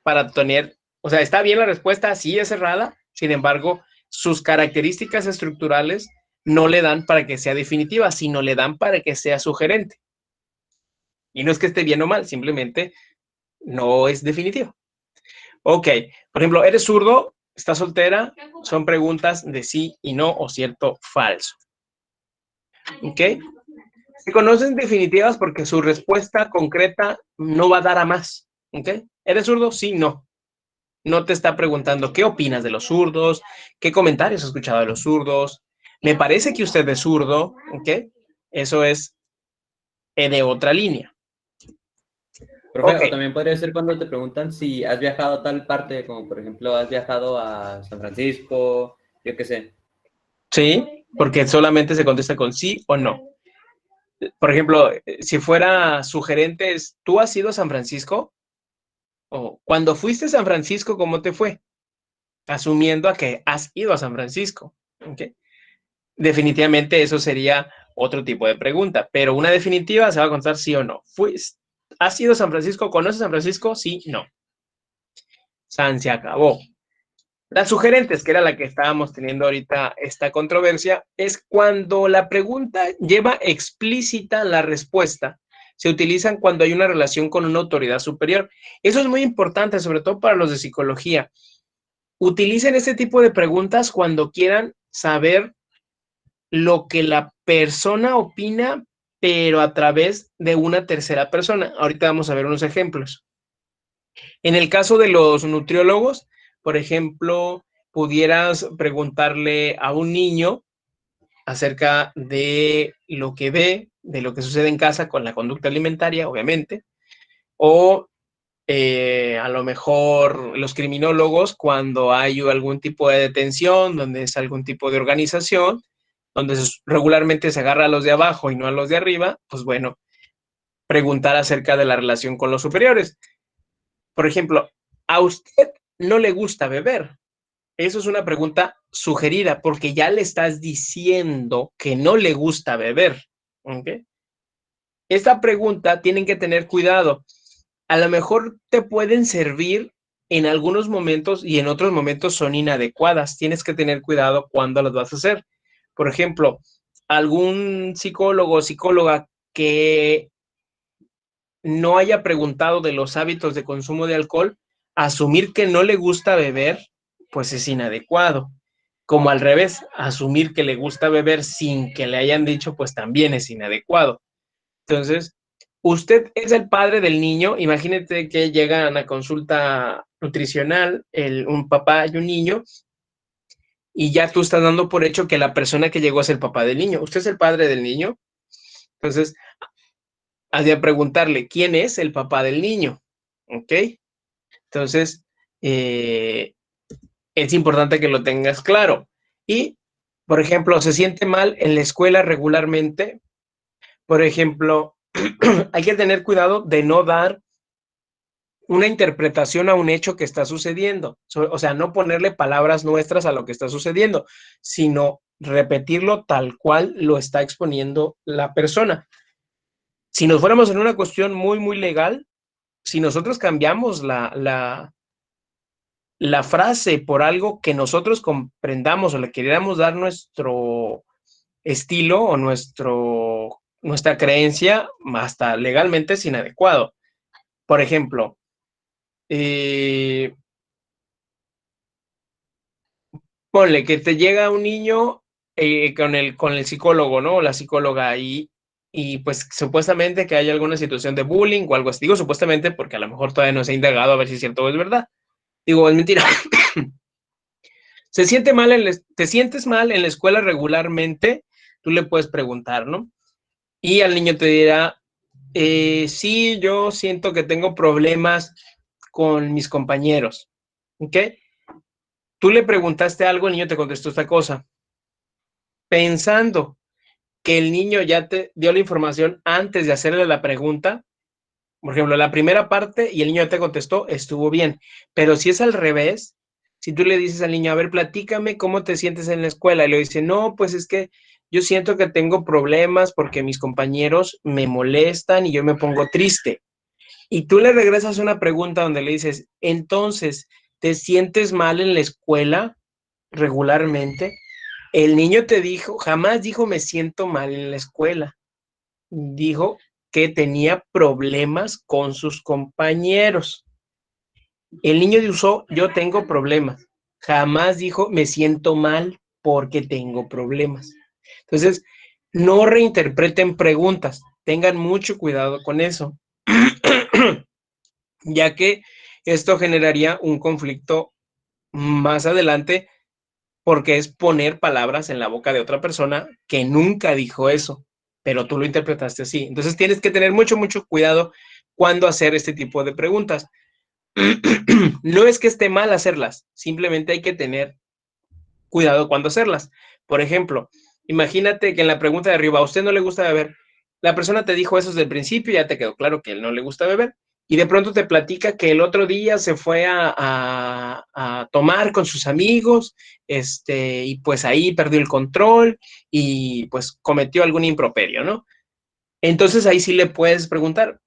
Para tener, o sea, está bien la respuesta, sí es cerrada. Sin embargo, sus características estructurales no le dan para que sea definitiva, sino le dan para que sea sugerente. Y no es que esté bien o mal, simplemente no es definitivo. Ok, por ejemplo, ¿eres zurdo? ¿Estás soltera? Son preguntas de sí y no o cierto falso. Ok. Se conocen definitivas porque su respuesta concreta no va a dar a más. Ok. ¿Eres zurdo? Sí, no. No te está preguntando qué opinas de los zurdos, qué comentarios has escuchado de los zurdos. Me parece que usted es zurdo. Ok. Eso es de otra línea.
Profe,
Ok.
o también podría ser cuando te preguntan si has viajado a tal parte, como por ejemplo, has viajado a San Francisco, yo qué sé.
Sí, porque solamente se contesta con sí o no. Por ejemplo, si fuera sugerente, ¿tú has ido a San Francisco? O cuando fuiste a San Francisco, ¿cómo te fue? Asumiendo a que has ido a San Francisco. ¿Okay? Definitivamente eso sería otro tipo de pregunta, pero una definitiva se va a contestar sí o no. ¿Has ido a San Francisco? ¿Conoces San Francisco? Sí, no. San se acabó. Las sugerentes, que era la que estábamos teniendo ahorita esta controversia, es cuando la pregunta lleva explícita la respuesta. Se utilizan cuando hay una relación con una autoridad superior. Eso es muy importante, sobre todo para los de psicología. Utilicen este tipo de preguntas cuando quieran saber lo que la persona opina, pero a través de una tercera persona. Ahorita vamos a ver unos ejemplos. En el caso de los nutriólogos, por ejemplo, pudieras preguntarle a un niño acerca de lo que ve, de lo que sucede en casa con la conducta alimentaria, obviamente, o a lo mejor los criminólogos cuando hay algún tipo de detención, donde es algún tipo de organización, donde regularmente se agarra a los de abajo y no a los de arriba, pues bueno, preguntar acerca de la relación con los superiores. Por ejemplo, ¿a usted no le gusta beber? Eso es una pregunta sugerida porque ya le estás diciendo que no le gusta beber. ¿Okay? Esta pregunta tienen que tener cuidado. A lo mejor te pueden servir en algunos momentos y en otros momentos son inadecuadas. Tienes que tener cuidado cuando las vas a hacer. Por ejemplo, algún psicólogo o psicóloga que no haya preguntado de los hábitos de consumo de alcohol, asumir que no le gusta beber, pues es inadecuado. Como al revés, asumir que le gusta beber sin que le hayan dicho, pues también es inadecuado. Entonces, usted es el padre del niño, imagínate que llegan a consulta nutricional un papá y un niño, y ya tú estás dando por hecho que la persona que llegó es el papá del niño. ¿Usted es el padre del niño? Entonces, has de preguntarle, ¿quién es el papá del niño? ¿Ok? Entonces, es importante que lo tengas claro. Y, por ejemplo, se siente mal en la escuela regularmente. Por ejemplo, hay que tener cuidado de no dar una interpretación a un hecho que está sucediendo. O sea, no ponerle palabras nuestras a lo que está sucediendo, sino repetirlo tal cual lo está exponiendo la persona. Si nos fuéramos en una cuestión muy legal, si nosotros cambiamos la frase por algo que nosotros comprendamos o le queriéramos dar nuestro estilo o nuestra creencia, hasta legalmente es inadecuado. Por ejemplo, ponle que te llega un niño con el psicólogo, ¿no? O la psicóloga y pues supuestamente que hay alguna situación de bullying o algo así. Digo supuestamente porque a lo mejor todavía no se ha indagado a ver si es cierto o es verdad. Digo, es mentira. Te sientes mal en la escuela regularmente, tú le puedes preguntar, ¿no? Y al niño te dirá, sí, yo siento que tengo problemas con mis compañeros, ¿ok? Tú le preguntaste algo, el niño te contestó esta cosa, pensando que el niño ya te dio la información antes de hacerle la pregunta. Por ejemplo, la primera parte y el niño te contestó, estuvo bien. Pero si es al revés, si tú le dices al niño, a ver, platícame cómo te sientes en la escuela, y le dice, no, pues es que yo siento que tengo problemas porque mis compañeros me molestan y yo me pongo triste. Y tú le regresas una pregunta donde le dices, entonces, ¿te sientes mal en la escuela regularmente? El niño te dijo, jamás dijo, me siento mal en la escuela. Dijo que tenía problemas con sus compañeros. El niño usó, yo tengo problemas. Jamás dijo, me siento mal porque tengo problemas. Entonces, no reinterpreten preguntas. Tengan mucho cuidado con eso, ya que esto generaría un conflicto más adelante porque es poner palabras en la boca de otra persona que nunca dijo eso, pero tú lo interpretaste así. Entonces tienes que tener mucho cuidado cuando hacer este tipo de preguntas. No es que esté mal hacerlas, simplemente hay que tener cuidado cuando hacerlas. Por ejemplo, imagínate que en la pregunta de arriba, a usted no le gusta beber, la persona te dijo eso desde el principio, ya te quedó claro que él no le gusta beber, y de pronto te platica que el otro día se fue a tomar con sus amigos, y pues ahí perdió el control y pues cometió algún improperio, ¿no? Entonces ahí sí le puedes preguntar,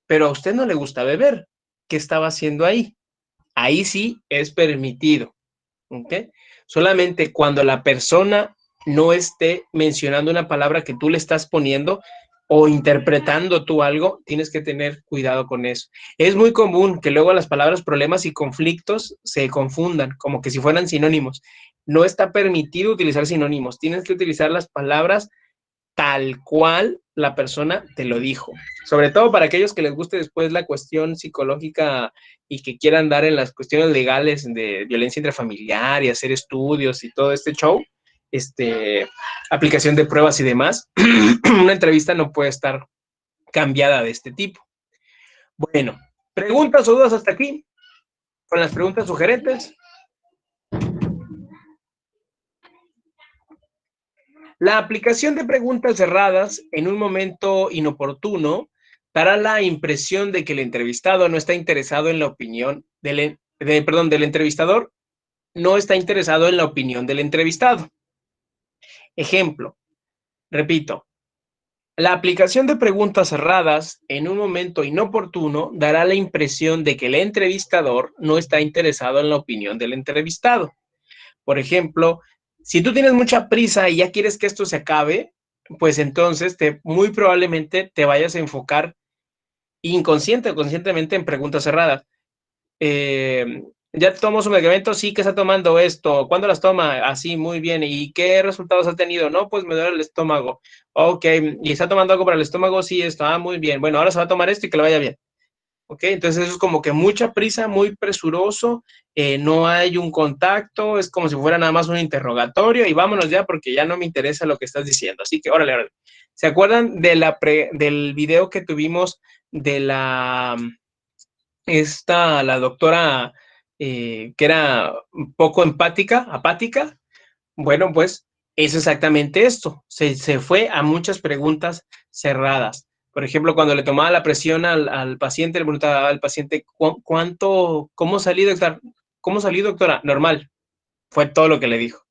pero a usted no le gusta beber, ¿qué estaba haciendo ahí? Ahí sí es permitido, ¿ok? Solamente cuando la persona no esté mencionando una palabra que tú le estás poniendo o interpretando tú algo, tienes que tener cuidado con eso. Es muy común que luego las palabras problemas y conflictos se confundan, como que si fueran sinónimos. No está permitido utilizar sinónimos, tienes que utilizar las palabras tal cual la persona te lo dijo. Sobre todo para aquellos que les guste después la cuestión psicológica y que quieran dar en las cuestiones legales de violencia intrafamiliar y hacer estudios y todo este show, aplicación de pruebas y demás, una entrevista no puede estar cambiada de este tipo. Bueno, preguntas o dudas hasta aquí, con las preguntas sugerentes. La aplicación de preguntas cerradas en un momento inoportuno dará la impresión de que el entrevistado no está interesado en la opinión del entrevistador no está interesado en la opinión del entrevistado. Ejemplo, repito, la aplicación de preguntas cerradas en un momento inoportuno dará la impresión de que el entrevistador no está interesado en la opinión del entrevistado. Por ejemplo, si tú tienes mucha prisa y ya quieres que esto se acabe, pues entonces muy probablemente te vayas a enfocar inconsciente o conscientemente en preguntas cerradas. ¿Ya tomó su medicamento? Sí, ¿qué está tomando esto? ¿Cuándo las toma? Así, muy bien. ¿Y qué resultados ha tenido? No, pues me duele el estómago. Ok, ¿y está tomando algo para el estómago? Sí, esto, muy bien. Bueno, ahora se va a tomar esto y que le vaya bien. Ok, entonces eso es como que mucha prisa, muy presuroso, no hay un contacto, es como si fuera nada más un interrogatorio y vámonos ya porque ya no me interesa lo que estás diciendo. Así que, órale. ¿Se acuerdan de del video que tuvimos de la doctora que era un poco apática? Bueno, pues es exactamente esto. Se fue a muchas preguntas cerradas. Por ejemplo, cuando le tomaba la presión al paciente, le preguntaba al paciente, ¿cómo salí, doctor? ¿Cómo salí, doctora? Normal. Fue todo lo que le dijo.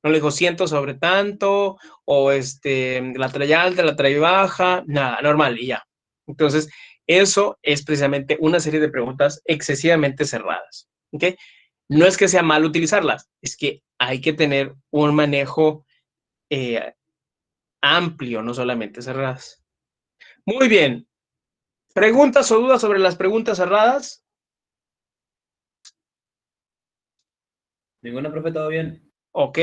No le dijo, siento sobre tanto, o la traía alta, la traía baja, nada, normal, y ya. Entonces, eso es precisamente una serie de preguntas excesivamente cerradas. ¿Ok? No es que sea mal utilizarlas, es que hay que tener un manejo amplio, no solamente cerradas. Muy bien. ¿Preguntas o dudas sobre las preguntas cerradas?
Ninguna, profe, todo bien.
Ok.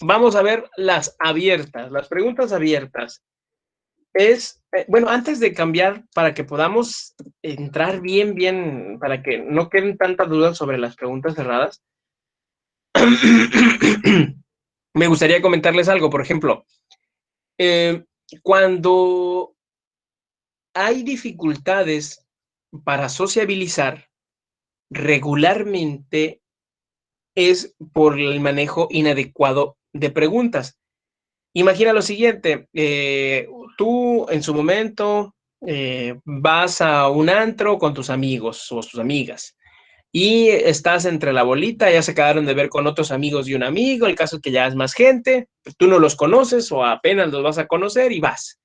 Vamos a ver las abiertas, las preguntas abiertas. Bueno, antes de cambiar, para que podamos entrar bien, para que no queden tantas dudas sobre las preguntas cerradas, me gustaría comentarles algo. Por ejemplo, cuando hay dificultades para sociabilizar, regularmente es por el manejo inadecuado de preguntas. Imagina lo siguiente, tú en su momento vas a un antro con tus amigos o tus amigas y estás entre la bolita, ya se quedaron de ver con otros amigos y un amigo, el caso es que ya es más gente, tú no los conoces o apenas los vas a conocer y vas.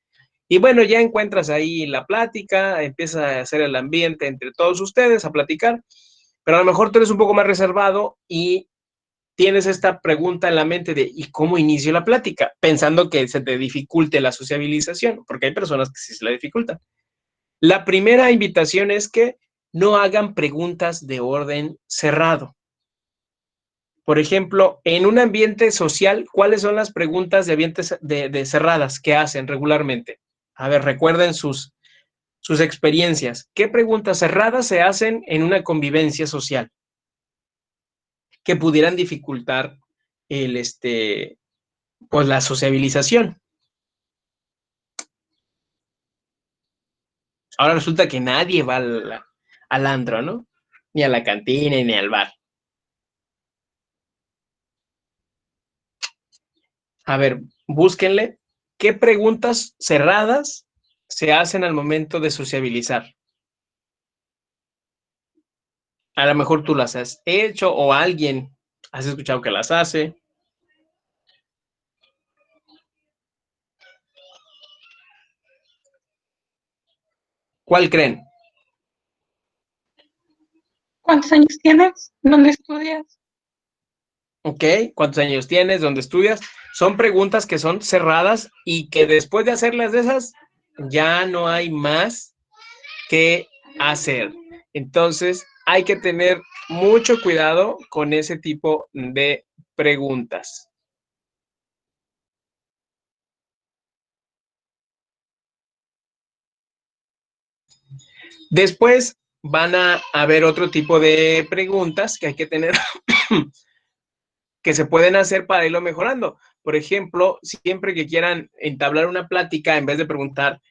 Y bueno, ya encuentras ahí la plática, empieza a hacer el ambiente entre todos ustedes, a platicar, pero a lo mejor tú eres un poco más reservado y tienes esta pregunta en la mente de ¿y cómo inicio la plática? Pensando que se te dificulte la sociabilización, porque hay personas que sí se la dificultan. La primera invitación es que no hagan preguntas de orden cerrado. Por ejemplo, en un ambiente social, ¿cuáles son las preguntas de ambientes de cerradas que hacen regularmente? A ver, recuerden sus experiencias. ¿Qué preguntas cerradas se hacen en una convivencia social que pudieran dificultar pues la sociabilización? Ahora resulta que nadie va al antro, ¿no? Ni a la cantina ni al bar. A ver, búsquenle qué preguntas cerradas se hacen al momento de sociabilizar. A lo mejor tú las has hecho o alguien has escuchado que las hace. ¿Cuál creen?
¿Cuántos años tienes? ¿Dónde estudias?
¿Ok? ¿Cuántos años tienes? ¿Dónde estudias? Son preguntas que son cerradas y que después de hacerlas de esas, ya no hay más que hacer. Entonces, hay que tener mucho cuidado con ese tipo de preguntas. Después van a haber otro tipo de preguntas que hay que tener que se pueden hacer para irlo mejorando. Por ejemplo, siempre que quieran entablar una plática, en vez de preguntar,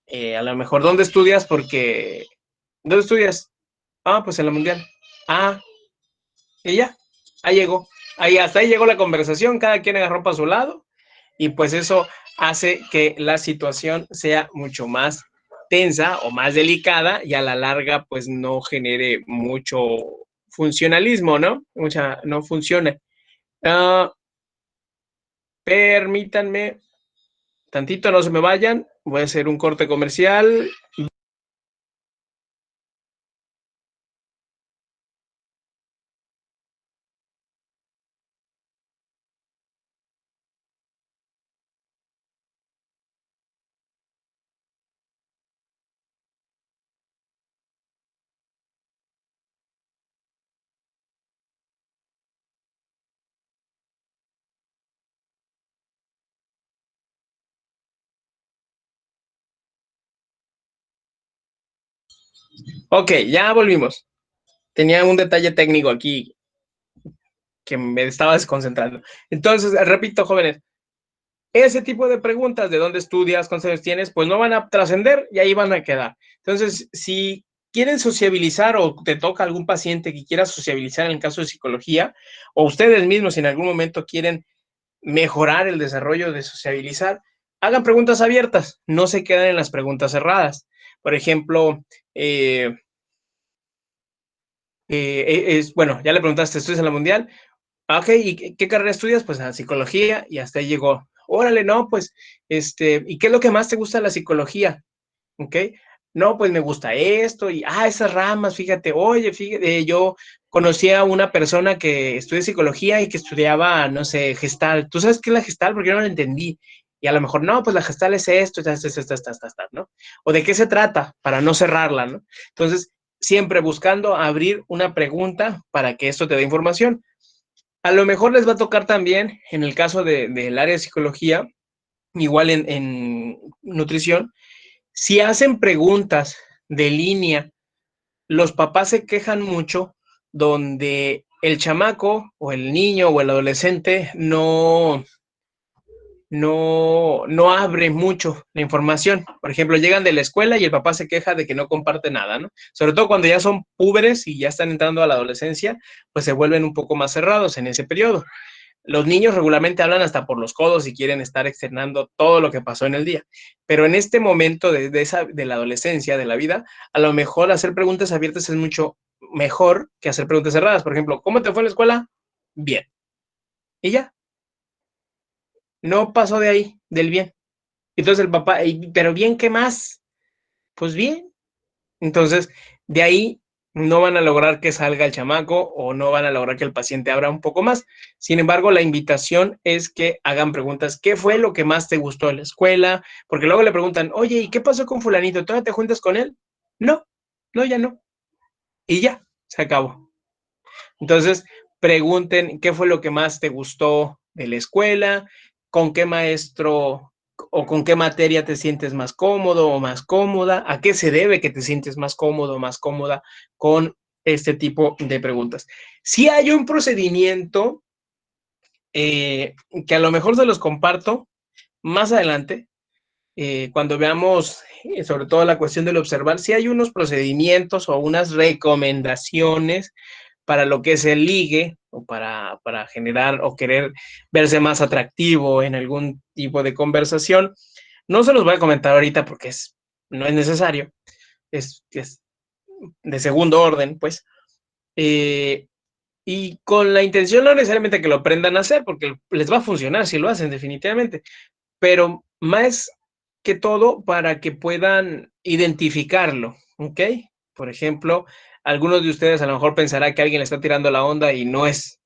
a lo mejor, ¿dónde estudias? Porque, ¿dónde estudias? Pues en la Mundial. Y ya, ahí llegó. Hasta ahí llegó la conversación, cada quien agarró para su lado y pues eso hace que la situación sea mucho más tensa o más delicada y a la larga pues no genere mucho funcionalismo, ¿no? No funciona. Permítanme tantito, no se me vayan, voy a hacer un corte comercial. Ok, ya volvimos. Tenía un detalle técnico aquí que me estaba desconcentrando. Entonces, repito, jóvenes, ese tipo de preguntas de dónde estudias, cuántos años tienes, pues no van a trascender y ahí van a quedar. Entonces, si quieren sociabilizar o te toca algún paciente que quiera sociabilizar en el caso de psicología, o ustedes mismos si en algún momento quieren mejorar el desarrollo de sociabilizar, hagan preguntas abiertas, no se queden en las preguntas cerradas. Por ejemplo, bueno, ya le preguntaste, ¿estudias en la mundial? Ok, ¿y qué carrera estudias? Pues a psicología y hasta ahí llegó. Órale, no, pues, ¿y qué es lo que más te gusta de la psicología? Ok, no, pues me gusta esto y, esas ramas, fíjate, oye, fíjate, yo conocí a una persona que estudia psicología y que estudiaba, no sé, Gestalt. ¿Tú sabes qué es la Gestalt? Porque yo no la entendí. Y a lo mejor, no, pues la Gestalt es esto, ¿no? O de qué se trata, para no cerrarla, ¿no? Entonces, siempre buscando abrir una pregunta para que esto te dé información. A lo mejor les va a tocar también, en el caso del área de psicología, igual en nutrición, si hacen preguntas de línea, los papás se quejan mucho donde el chamaco o el niño o el adolescente no abre mucho la información. Por ejemplo, llegan de la escuela y el papá se queja de que no comparte nada, ¿no? Sobre todo cuando ya son púberes y ya están entrando a la adolescencia, pues se vuelven un poco más cerrados en ese periodo. Los niños regularmente hablan hasta por los codos y quieren estar externando todo lo que pasó en el día. Pero en este momento de la adolescencia, de la vida, a lo mejor hacer preguntas abiertas es mucho mejor que hacer preguntas cerradas. Por ejemplo, ¿cómo te fue en la escuela? Bien. Y ya, no pasó de ahí, del bien. Entonces el papá, ¿pero bien qué más? Pues bien. Entonces, de ahí no van a lograr que salga el chamaco o no van a lograr que el paciente abra un poco más. Sin embargo, la invitación es que hagan preguntas. ¿Qué fue lo que más te gustó de la escuela? Porque luego le preguntan, oye, ¿y qué pasó con fulanito? ¿Todavía te juntas con él? No, no, ya no. Y ya, se acabó. Entonces, pregunten qué fue lo que más te gustó de la escuela, con qué maestro o con qué materia te sientes más cómodo o más cómoda, a qué se debe que te sientes más cómodo o más cómoda con este tipo de preguntas. Si hay un procedimiento que a lo mejor se los comparto más adelante, cuando veamos sobre todo la cuestión del observar, si hay unos procedimientos o unas recomendaciones para lo que es el ligue o para generar o querer verse más atractivo en algún tipo de conversación. No se los voy a comentar ahorita porque no es necesario, es de segundo orden, pues. Y con la intención no necesariamente que lo aprendan a hacer, porque les va a funcionar si lo hacen definitivamente, pero más que todo para que puedan identificarlo, ¿ok? Por ejemplo, algunos de ustedes a lo mejor pensará que alguien le está tirando la onda y no es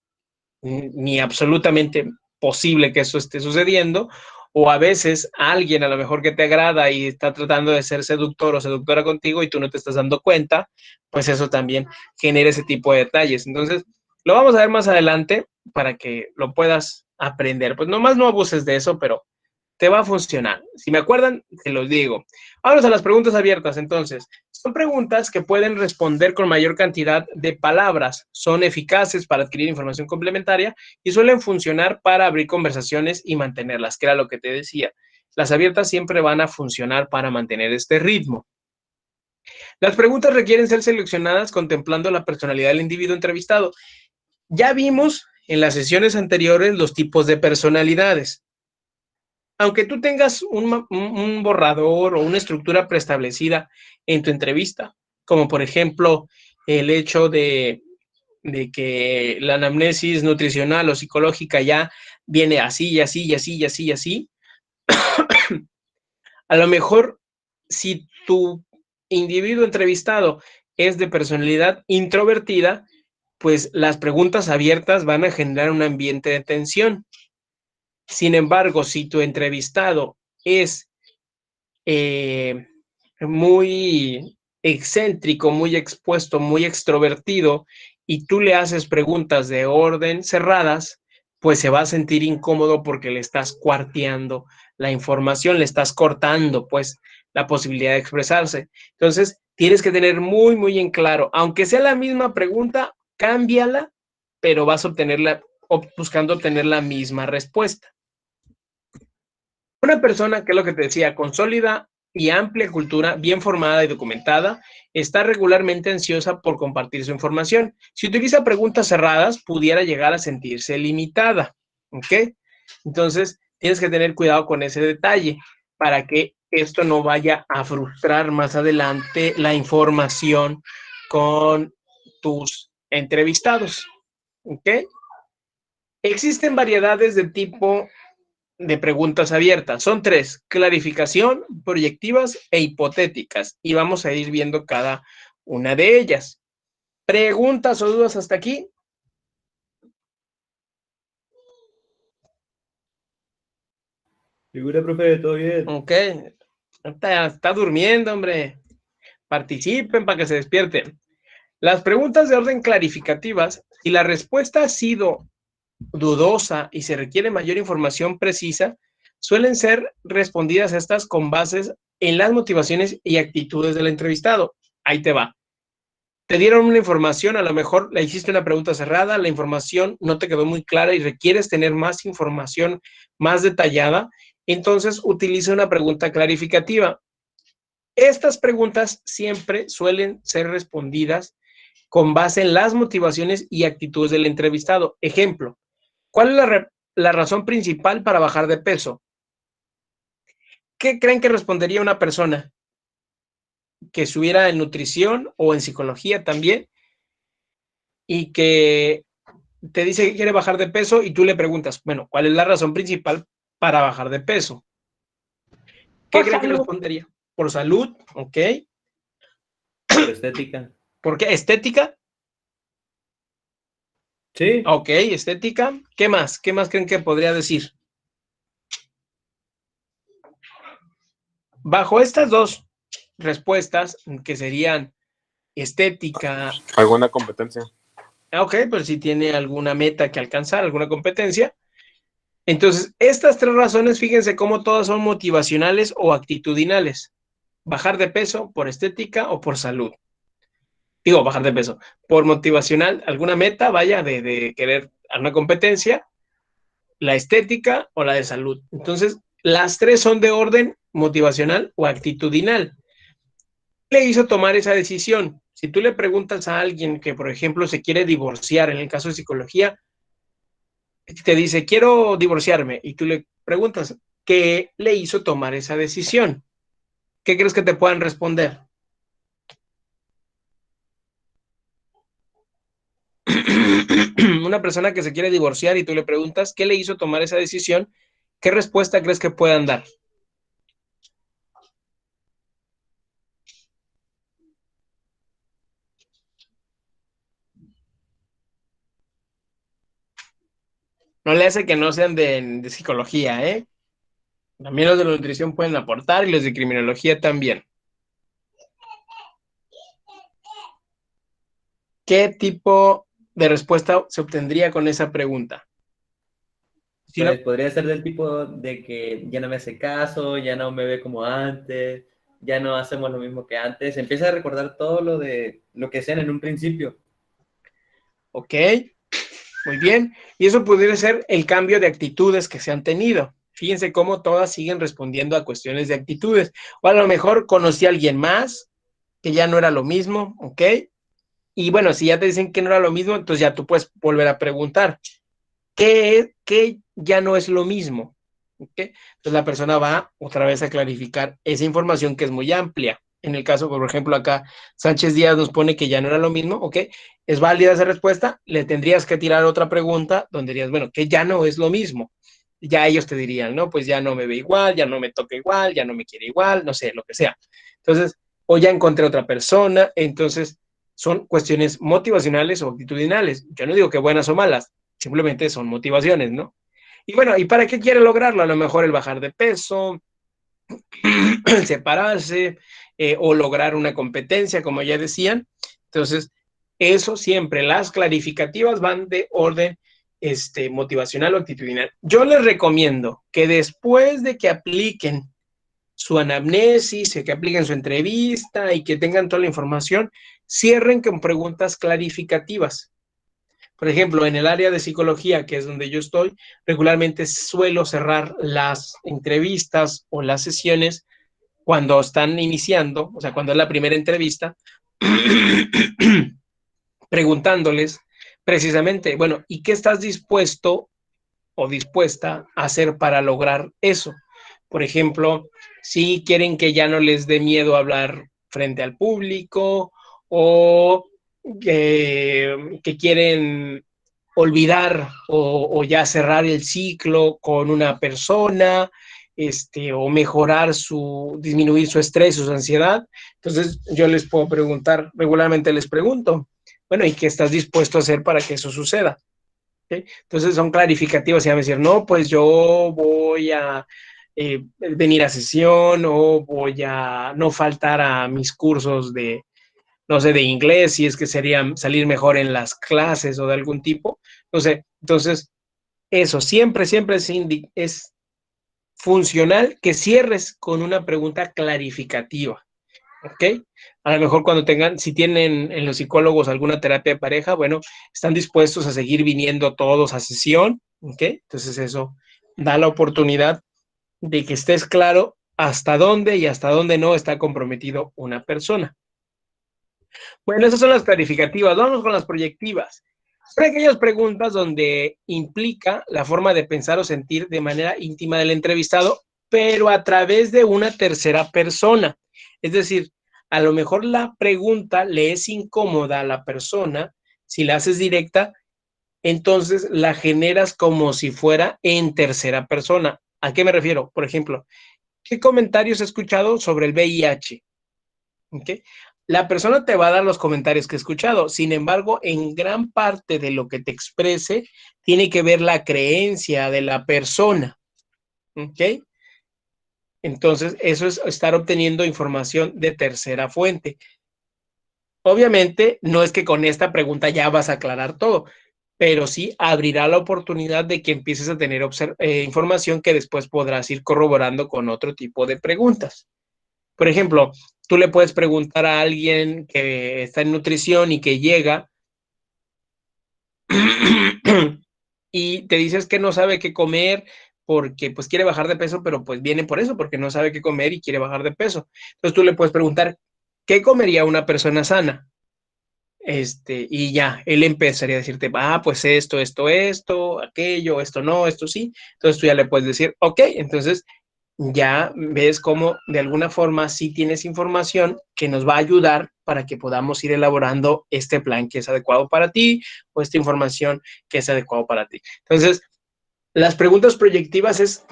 ni absolutamente posible que eso esté sucediendo, o a veces alguien a lo mejor que te agrada y está tratando de ser seductor o seductora contigo y tú no te estás dando cuenta, pues eso también genera ese tipo de detalles. Entonces, lo vamos a ver más adelante para que lo puedas aprender. Pues nomás no abuses de eso, pero te va a funcionar. Si me acuerdan, te los digo. Vamos a las preguntas abiertas, entonces. Son preguntas que pueden responder con mayor cantidad de palabras. Son eficaces para adquirir información complementaria y suelen funcionar para abrir conversaciones y mantenerlas, que era lo que te decía. Las abiertas siempre van a funcionar para mantener este ritmo. Las preguntas requieren ser seleccionadas contemplando la personalidad del individuo entrevistado. Ya vimos en las sesiones anteriores los tipos de personalidades. Aunque tú tengas un borrador o una estructura preestablecida en tu entrevista, como por ejemplo el hecho de que la anamnesis nutricional o psicológica ya viene así y así y así y así y así, a lo mejor si tu individuo entrevistado es de personalidad introvertida, pues las preguntas abiertas van a generar un ambiente de tensión. Sin embargo, si tu entrevistado es muy excéntrico, muy expuesto, muy extrovertido, y tú le haces preguntas de orden cerradas, pues se va a sentir incómodo porque le estás cuarteando la información, le estás cortando, pues, la posibilidad de expresarse. Entonces, tienes que tener muy, muy en claro, aunque sea la misma pregunta, cámbiala, pero vas a obtenerla, buscando obtener la misma respuesta. Una persona, que es lo que te decía, con sólida y amplia cultura, bien formada y documentada, está regularmente ansiosa por compartir su información. Si utiliza preguntas cerradas, pudiera llegar a sentirse limitada, ¿ok? Entonces, tienes que tener cuidado con ese detalle para que esto no vaya a frustrar más adelante la información con tus entrevistados, ¿ok? Existen variedades de tipo de preguntas abiertas. Son 3: clarificación, proyectivas e hipotéticas. Y vamos a ir viendo cada una de ellas. ¿Preguntas o dudas hasta aquí?
Figura, profe, todo bien.
Ok. Está durmiendo, hombre. Participen para que se despierten. Las preguntas de orden clarificativas, si la respuesta ha sido dudosa y se requiere mayor información precisa, suelen ser respondidas estas con bases en las motivaciones y actitudes del entrevistado. Ahí te va. Te dieron una información, a lo mejor le hiciste una pregunta cerrada, la información no te quedó muy clara y requieres tener más información más detallada, entonces utiliza una pregunta clarificativa. Estas preguntas siempre suelen ser respondidas con base en las motivaciones y actitudes del entrevistado. Ejemplo, ¿cuál es la razón principal para bajar de peso? ¿Qué creen que respondería una persona que estuviera en nutrición o en psicología también y que te dice que quiere bajar de peso y tú le preguntas, bueno, ¿cuál es la razón principal para bajar de peso? ¿Qué
Por
creen que
salud.
respondería? ¿Por salud? ¿Ok?
Por estética.
¿Por qué? ¿Estética?
Sí.
Ok, estética. ¿Qué más? ¿Qué más creen que podría decir? Bajo estas dos respuestas, que serían estética.
¿Alguna competencia?
Ok, pues si tiene alguna meta que alcanzar, alguna competencia. Entonces, estas 3 razones, fíjense cómo todas son motivacionales o actitudinales. Bajar de peso por estética o por salud. Digo, bajar de peso. Por motivacional, alguna meta, vaya, de querer una competencia, la estética o la de salud. Entonces, las 3 son de orden motivacional o actitudinal. ¿Qué le hizo tomar esa decisión? Si tú le preguntas a alguien que, por ejemplo, se quiere divorciar, en el caso de psicología, te dice, quiero divorciarme, y tú le preguntas, ¿qué le hizo tomar esa decisión? ¿Qué crees que te puedan responder? Una persona que se quiere divorciar y tú le preguntas, ¿qué le hizo tomar esa decisión? ¿Qué respuesta crees que puedan dar? No le hace que no sean de psicología, ¿eh? También los de la nutrición pueden aportar y los de criminología también. ¿Qué tipo de respuesta se obtendría con esa pregunta? Si
Pues
no,
podría ser del tipo de que ya no me hace caso, ya no me ve como antes, ya no hacemos lo mismo que antes. Empieza a recordar todo lo de lo que hacían en un principio.
ok, muy bien. Y eso podría ser el cambio de actitudes que se han tenido. Fíjense cómo todas siguen respondiendo a cuestiones de actitudes. O a lo mejor conocí a alguien más que ya no era lo mismo, ¿ok? Y bueno, si ya te dicen que no era lo mismo, entonces ya tú puedes volver a preguntar, ¿qué ya no es lo mismo? ¿Ok? Entonces la persona va otra vez a clarificar esa información que es muy amplia. En el caso, por ejemplo, acá Sánchez Díaz nos pone que ya no era lo mismo, ¿ok? ¿Es válida esa respuesta? Le tendrías que tirar otra pregunta donde dirías, bueno, que ya no es lo mismo. Ya ellos te dirían, no, pues ya no me ve igual, ya no me toca igual, ya no me quiere igual, no sé, lo que sea. Entonces, o ya encontré otra persona, entonces son cuestiones motivacionales o actitudinales. Yo no digo que buenas o malas, simplemente son motivaciones, ¿no? Y bueno, ¿y para qué quiere lograrlo? A lo mejor el bajar de peso, el separarse o lograr una competencia, como ya decían. Entonces, eso siempre, las clarificativas van de orden motivacional o actitudinal. Yo les recomiendo que después de que apliquen su anamnesis, que apliquen su entrevista y que tengan toda la información, cierren con preguntas clarificativas. Por ejemplo, en el área de psicología, que es donde yo estoy, regularmente suelo cerrar las entrevistas o las sesiones cuando están iniciando, o sea, cuando es la primera entrevista, preguntándoles precisamente, bueno, ¿y qué estás dispuesto o dispuesta a hacer para lograr eso? Por ejemplo, si quieren que ya no les dé miedo hablar frente al público o que quieren olvidar o ya cerrar el ciclo con una persona, o mejorar disminuir su estrés, su ansiedad. Entonces yo les puedo preguntar, regularmente les pregunto, bueno, ¿y qué estás dispuesto a hacer para que eso suceda? ¿Okay? Entonces son clarificativos y a decir, no, pues yo voy a venir a sesión o voy a no faltar a mis cursos de, no sé, de inglés, si es que sería salir mejor en las clases o de algún tipo. No sé, entonces eso siempre es funcional que cierres con una pregunta clarificativa. ¿Ok? A lo mejor cuando si tienen en los psicólogos alguna terapia de pareja, bueno, están dispuestos a seguir viniendo todos a sesión, ¿ok? Entonces eso da la oportunidad de que estés claro hasta dónde y hasta dónde no está comprometido una persona. Bueno, esas son las clarificativas. Vamos con las proyectivas. Son aquellas preguntas donde implica la forma de pensar o sentir de manera íntima del entrevistado, pero a través de una tercera persona. Es decir, a lo mejor la pregunta le es incómoda a la persona, si la haces directa, entonces la generas como si fuera en tercera persona. ¿A qué me refiero? Por ejemplo, ¿qué comentarios he escuchado sobre el VIH? ¿Okay? La persona te va a dar los comentarios que he escuchado, sin embargo, en gran parte de lo que te exprese tiene que ver la creencia de la persona. ¿Ok? Entonces, eso es estar obteniendo información de tercera fuente. Obviamente, no es que con esta pregunta ya vas a aclarar todo, pero sí abrirá la oportunidad de que empieces a tener información que después podrás ir corroborando con otro tipo de preguntas. Por ejemplo, tú le puedes preguntar a alguien que está en nutrición y que llega y te dices que no sabe qué comer porque pues quiere bajar de peso, pero pues viene por eso, porque no sabe qué comer y quiere bajar de peso. Entonces tú le puedes preguntar, ¿qué comería una persona sana? Y ya, él empezaría a decirte, pues esto, aquello, esto no, esto sí. Entonces tú ya le puedes decir, ok, entonces ya ves cómo de alguna forma sí tienes información que nos va a ayudar para que podamos ir elaborando este plan que es adecuado para ti o esta información que es adecuado para ti. Entonces, las preguntas proyectivas es,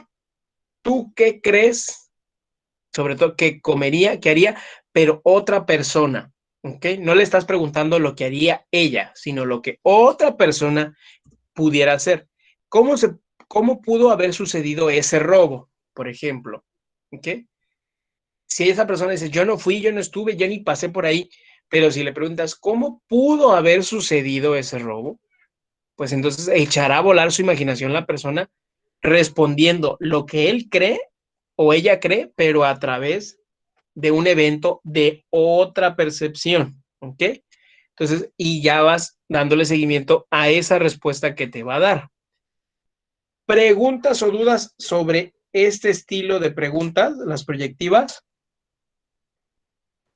¿tú qué crees? Sobre todo, ¿qué comería, qué haría, pero otra persona? ¿Ok? No le estás preguntando lo que haría ella, sino lo que otra persona pudiera hacer. ¿Cómo pudo haber sucedido ese robo, por ejemplo? ¿Ok? Si esa persona dice, yo no fui, yo no estuve, yo ni pasé por ahí, pero si le preguntas, ¿cómo pudo haber sucedido ese robo? Pues entonces echará a volar su imaginación la persona respondiendo lo que él cree o ella cree, pero a través de un evento de otra percepción, ¿ok? Entonces, y ya vas dándole seguimiento a esa respuesta que te va a dar. ¿Preguntas o dudas sobre este estilo de preguntas, las proyectivas?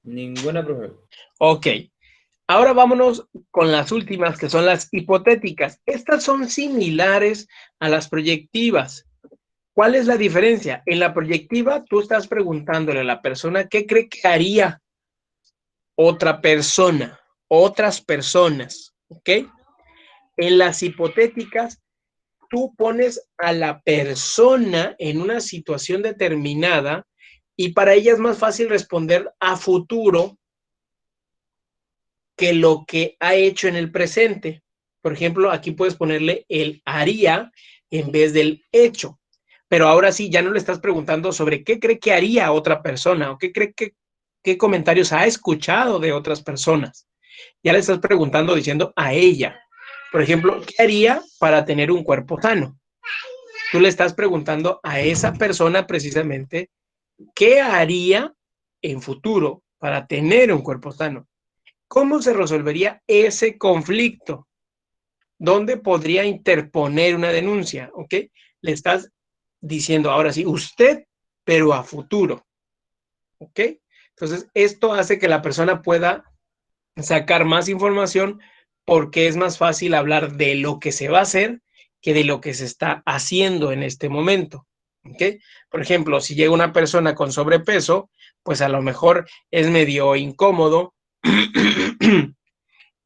Ninguna, profe.
Ok. Ahora vámonos con las últimas, que son las hipotéticas. Estas son similares a las proyectivas. ¿Cuál es la diferencia? En la proyectiva, tú estás preguntándole a la persona qué cree que haría otra persona, otras personas, ¿ok? En las hipotéticas, tú pones a la persona en una situación determinada y para ella es más fácil responder a futuro que lo que ha hecho en el presente. Por ejemplo, aquí puedes ponerle el haría en vez del hecho. Pero ahora sí, ya no le estás preguntando sobre qué cree que haría otra persona o qué comentarios ha escuchado de otras personas. Ya le estás preguntando diciendo a ella. Por ejemplo, ¿qué haría para tener un cuerpo sano? Tú le estás preguntando a esa persona precisamente ¿qué haría en futuro para tener un cuerpo sano? ¿Cómo se resolvería ese conflicto? ¿Dónde podría interponer una denuncia? ¿Ok? Le estás diciendo ahora sí, usted, pero a futuro. ¿Ok? Entonces, esto hace que la persona pueda sacar más información porque es más fácil hablar de lo que se va a hacer que de lo que se está haciendo en este momento. ¿Ok? Por ejemplo, si llega una persona con sobrepeso, pues a lo mejor es medio incómodo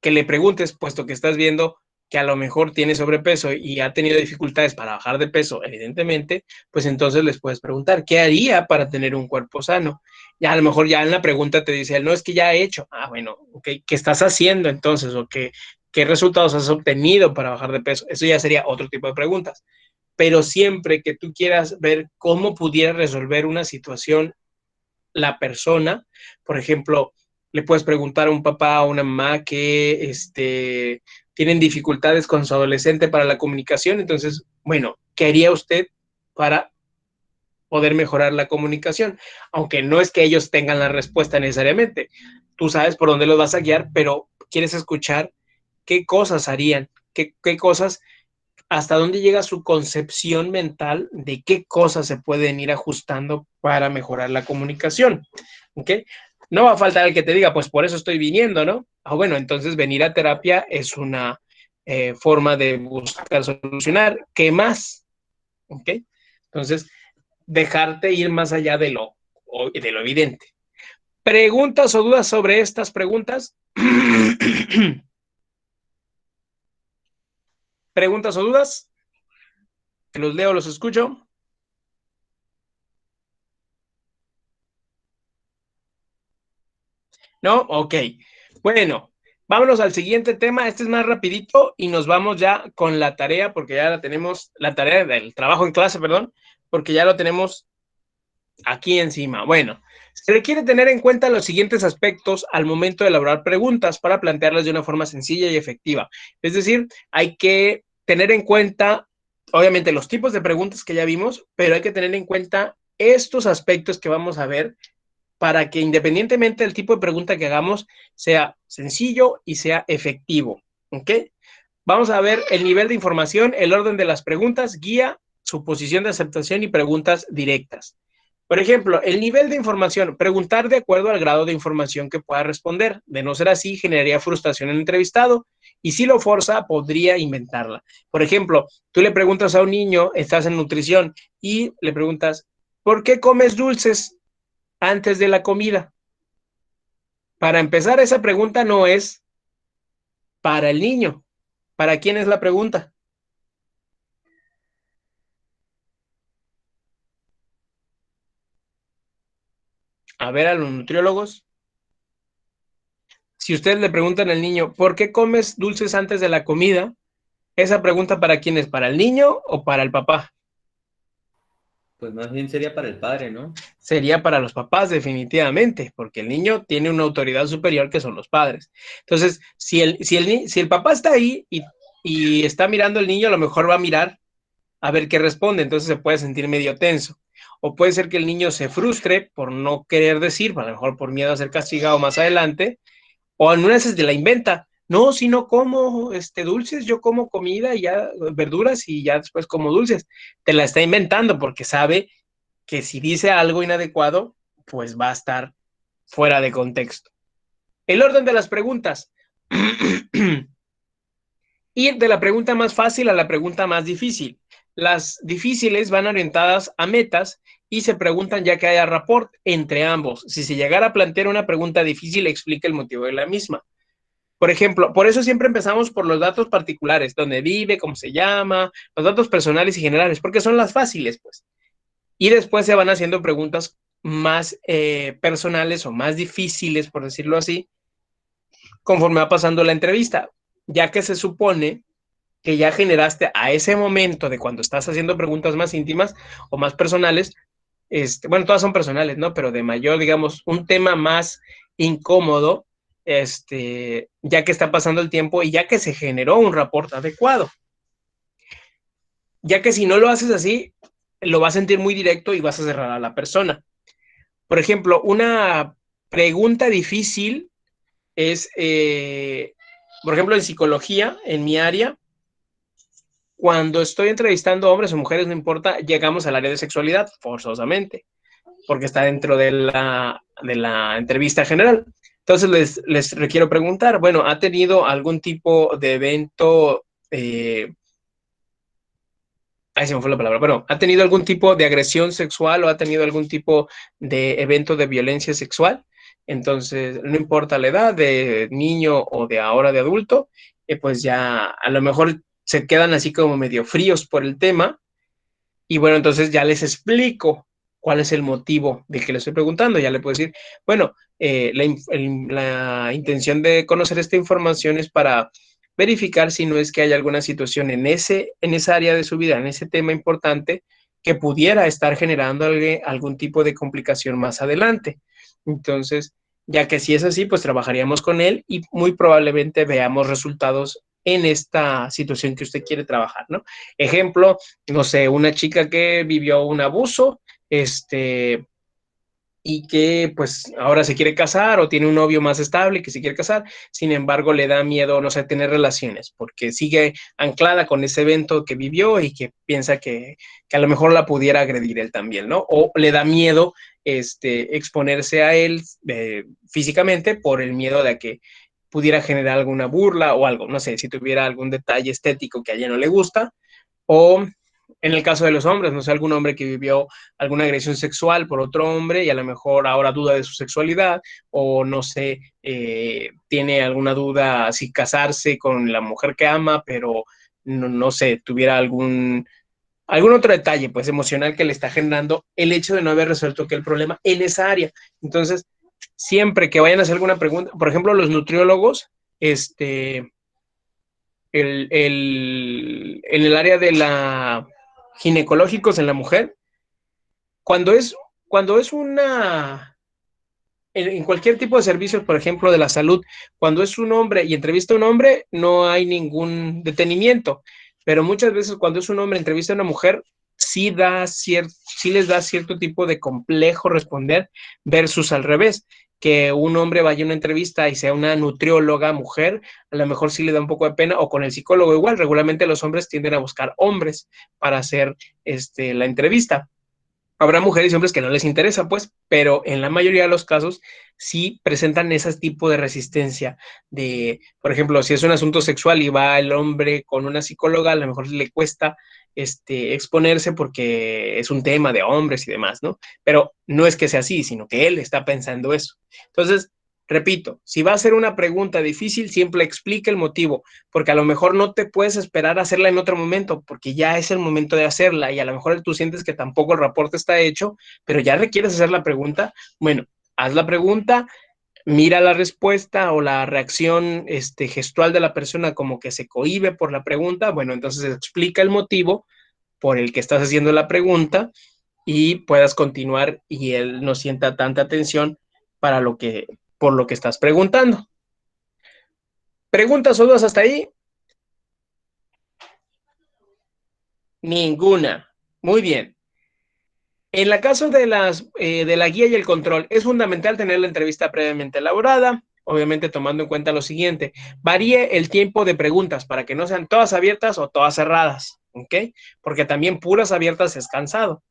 que le preguntes, puesto que estás viendo que a lo mejor tiene sobrepeso y ha tenido dificultades para bajar de peso, evidentemente, pues entonces les puedes preguntar, ¿qué haría para tener un cuerpo sano? Ya a lo mejor ya en la pregunta te dice, no, es que ya he hecho. Ah, bueno, ok, ¿qué estás haciendo entonces? ¿O qué resultados has obtenido para bajar de peso? Eso ya sería otro tipo de preguntas. Pero siempre que tú quieras ver cómo pudiera resolver una situación la persona, por ejemplo, le puedes preguntar a un papá o una mamá que tienen dificultades con su adolescente para la comunicación, entonces, bueno, ¿qué haría usted para poder mejorar la comunicación? Aunque no es que ellos tengan la respuesta necesariamente, tú sabes por dónde los vas a guiar, pero quieres escuchar qué cosas harían, qué cosas, hasta dónde llega su concepción mental de qué cosas se pueden ir ajustando para mejorar la comunicación. ¿Ok? No va a faltar el que te diga, pues por eso estoy viniendo, ¿no? Ah, bueno, entonces venir a terapia es una forma de buscar solucionar. ¿Qué más? ¿Ok? Entonces, dejarte ir más allá de lo evidente. ¿Preguntas o dudas sobre estas preguntas? ¿Preguntas o dudas? ¿Los leo, los escucho? ¿No? Ok. Bueno, vámonos al siguiente tema. Este es más rapidito y nos vamos ya con la tarea, porque ya la tenemos, la tarea del trabajo en clase, perdón, porque ya lo tenemos aquí encima. Bueno, se requiere tener en cuenta los siguientes aspectos al momento de elaborar preguntas para plantearlas de una forma sencilla y efectiva. Es decir, hay que tener en cuenta, obviamente, los tipos de preguntas que ya vimos, pero hay que tener en cuenta estos aspectos que vamos a ver para que independientemente del tipo de pregunta que hagamos, sea sencillo y sea efectivo. ¿Ok? Vamos a ver el nivel de información, el orden de las preguntas, guía, suposición de aceptación y preguntas directas. Por ejemplo, el nivel de información, preguntar de acuerdo al grado de información que pueda responder. De no ser así, generaría frustración en el entrevistado y si lo forza, podría inventarla. Por ejemplo, tú le preguntas a un niño, estás en nutrición y le preguntas, ¿por qué comes dulces antes de la comida? Para empezar, esa pregunta no es para el niño. ¿Para quién es la pregunta? A ver, a los nutriólogos. Si ustedes le preguntan al niño, ¿por qué comes dulces antes de la comida? ¿Esa pregunta para quién es? ¿Para el niño o para el papá?
Pues más bien sería para el padre, ¿no?
Sería para los papás, definitivamente, porque el niño tiene una autoridad superior que son los padres. Entonces, si el papá está ahí y está mirando al niño, a lo mejor va a mirar a ver qué responde, entonces se puede sentir medio tenso. O puede ser que el niño se frustre por no querer decir, a lo mejor por miedo a ser castigado más adelante, o en una veces de la inventa. No, si no como dulces, yo como comida y ya verduras y ya después como dulces. Te la está inventando porque sabe que si dice algo inadecuado, pues va a estar fuera de contexto. El orden de las preguntas. Ir de la pregunta más fácil a la pregunta más difícil. Las difíciles van orientadas a metas y se preguntan ya que haya rapport entre ambos. Si se llegara a plantear una pregunta difícil, explica el motivo de la misma. Por ejemplo, por eso siempre empezamos por los datos particulares, dónde vive, cómo se llama, los datos personales y generales, porque son las fáciles, pues. Y después se van haciendo preguntas más personales o más difíciles, por decirlo así, conforme va pasando la entrevista, ya que se supone que ya generaste a ese momento de cuando estás haciendo preguntas más íntimas o más personales, bueno, todas son personales, ¿no? Pero de mayor, digamos, un tema más incómodo, ya que está pasando el tiempo y ya que se generó un rapport adecuado. Ya que si no lo haces así, lo vas a sentir muy directo y vas a cerrar a la persona. por ejemplo, una pregunta difícil es, por ejemplo, en psicología, en mi área, cuando estoy entrevistando hombres o mujeres, no importa, llegamos al área de sexualidad, forzosamente, porque está dentro de la entrevista general. Entonces les requiero preguntar, bueno, ¿ha tenido algún tipo de evento? Ahí se me fue la palabra. Bueno, ¿ha tenido algún tipo de agresión sexual o ha tenido algún tipo de evento de violencia sexual? Entonces, no importa la edad de niño o de ahora de adulto, pues ya a lo mejor se quedan así como medio fríos por el tema. Y bueno, entonces ya les explico cuál es el motivo de que le estoy preguntando. Ya le puedo decir, bueno, la intención de conocer esta información es para verificar si no es que hay alguna situación en esa área de su vida, en ese tema importante, que pudiera estar generando algún tipo de complicación más adelante. Entonces, ya que si es así, pues trabajaríamos con él y muy probablemente veamos resultados en esta situación que usted quiere trabajar, ¿no? Ejemplo, no sé, una chica que vivió un abuso, y que pues ahora se quiere casar o tiene un novio más estable que se quiere casar, sin embargo le da miedo, no sé, tener relaciones, porque sigue anclada con ese evento que vivió y que piensa que a lo mejor la pudiera agredir él también, ¿no? O le da miedo exponerse a él físicamente por el miedo de que pudiera generar alguna burla o algo, no sé, si tuviera algún detalle estético que a ella no le gusta, o en el caso de los hombres, no sé, algún hombre que vivió alguna agresión sexual por otro hombre y a lo mejor ahora duda de su sexualidad, o no sé, tiene alguna duda si casarse con la mujer que ama, pero no sé, tuviera algún otro detalle, pues emocional que le está generando el hecho de no haber resuelto aquel problema en esa área. Entonces, siempre que vayan a hacer alguna pregunta, por ejemplo, los nutriólogos, en el área de la ginecológicos en la mujer, cuando es en cualquier tipo de servicios, por ejemplo, de la salud, cuando es un hombre y entrevista a un hombre, no hay ningún detenimiento, pero muchas veces cuando es un hombre entrevista a una mujer, sí les da cierto tipo de complejo responder versus al revés, que un hombre vaya a una entrevista y sea una nutrióloga mujer, a lo mejor sí le da un poco de pena, o con el psicólogo igual, regularmente los hombres tienden a buscar hombres para hacer la entrevista. Habrá mujeres y hombres que no les interesa, pues, pero en la mayoría de los casos sí presentan ese tipo de resistencia de, por ejemplo, si es un asunto sexual y va el hombre con una psicóloga, a lo mejor le cuesta exponerse porque es un tema de hombres y demás, ¿no? Pero no es que sea así, sino que él está pensando eso. Entonces, repito, si va a ser una pregunta difícil, siempre explica el motivo, porque a lo mejor no te puedes esperar a hacerla en otro momento, porque ya es el momento de hacerla y a lo mejor tú sientes que tampoco el reporte está hecho, pero ya requieres hacer la pregunta. Bueno, haz la pregunta, mira la respuesta o la reacción gestual de la persona como que se cohíbe por la pregunta. Bueno, entonces explica el motivo por el que estás haciendo la pregunta y puedas continuar y él no sienta tanta tensión por lo que estás preguntando. ¿Preguntas o dudas hasta ahí? Ninguna. Muy bien. En el caso de la guía y el control, es fundamental tener la entrevista previamente elaborada, obviamente tomando en cuenta lo siguiente: varíe el tiempo de preguntas para que no sean todas abiertas o todas cerradas, ¿ok? Porque también puras abiertas es cansado.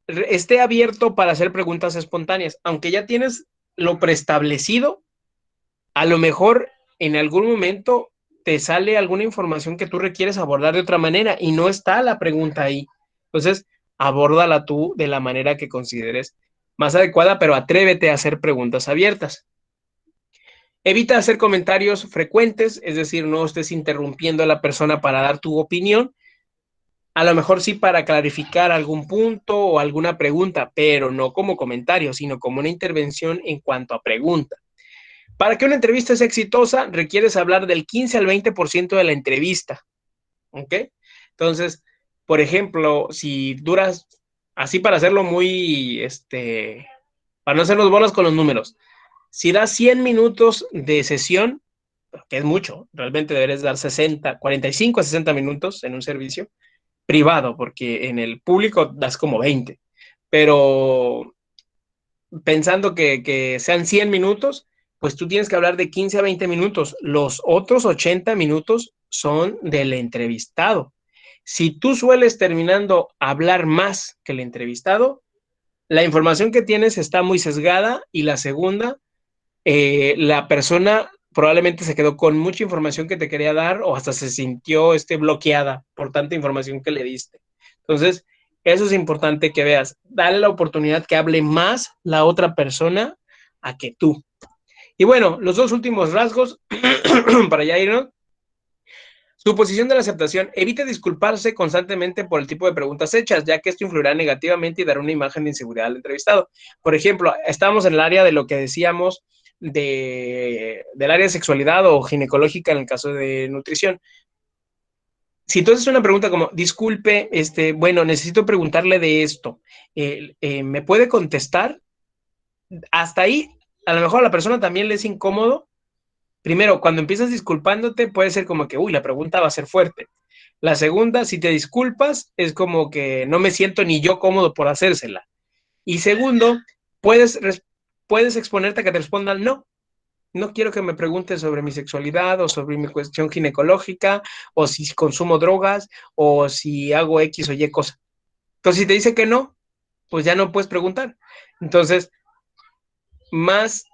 Esté abierto para hacer preguntas espontáneas, aunque ya tienes lo preestablecido, a lo mejor en algún momento te sale alguna información que tú requieres abordar de otra manera y no está la pregunta ahí. Entonces, abórdala tú de la manera que consideres más adecuada, pero atrévete a hacer preguntas abiertas. Evita hacer comentarios frecuentes, es decir, no estés interrumpiendo a la persona para dar tu opinión. A lo mejor sí para clarificar algún punto o alguna pregunta, pero no como comentario, sino como una intervención en cuanto a pregunta. Para que una entrevista sea exitosa, requieres hablar del 15 al 20% de la entrevista, ¿ok? Entonces, por ejemplo, si duras, así para hacerlo muy, para no hacernos bolas con los números, si das 100 minutos de sesión, que es mucho, realmente deberías dar 45 a 60 minutos en un servicio privado, porque en el público das como 20. pero pensando que sean 100 minutos, pues tú tienes que hablar de 15 a 20 minutos. Los otros 80 minutos son del entrevistado. Si tú sueles terminando a hablar más que el entrevistado, la información que tienes está muy sesgada, y la segunda, la persona probablemente se quedó con mucha información que te quería dar, o hasta se sintió bloqueada por tanta información que le diste. Entonces, eso es importante que veas. Dale la oportunidad que hable más la otra persona a que tú. Y bueno, los dos últimos rasgos, para ya irnos. Su posición de la aceptación: evita disculparse constantemente por el tipo de preguntas hechas, ya que esto influirá negativamente y dará una imagen de inseguridad al entrevistado. Por ejemplo, estamos en el área de lo que decíamos del área de sexualidad o ginecológica en el caso de nutrición. Si tú haces una pregunta como, disculpe, bueno, necesito preguntarle de esto, ¿me puede contestar? Hasta ahí, a lo mejor a la persona también le es incómodo. Primero, cuando empiezas disculpándote, puede ser como que, uy, la pregunta va a ser fuerte. La segunda, si te disculpas, es como que no me siento ni yo cómodo por hacérsela. Y segundo, puedes exponerte a que te respondan, no quiero que me preguntes sobre mi sexualidad o sobre mi cuestión ginecológica, o si consumo drogas, o si hago X o Y cosa. Entonces, si te dice que no, pues ya no puedes preguntar. Entonces, más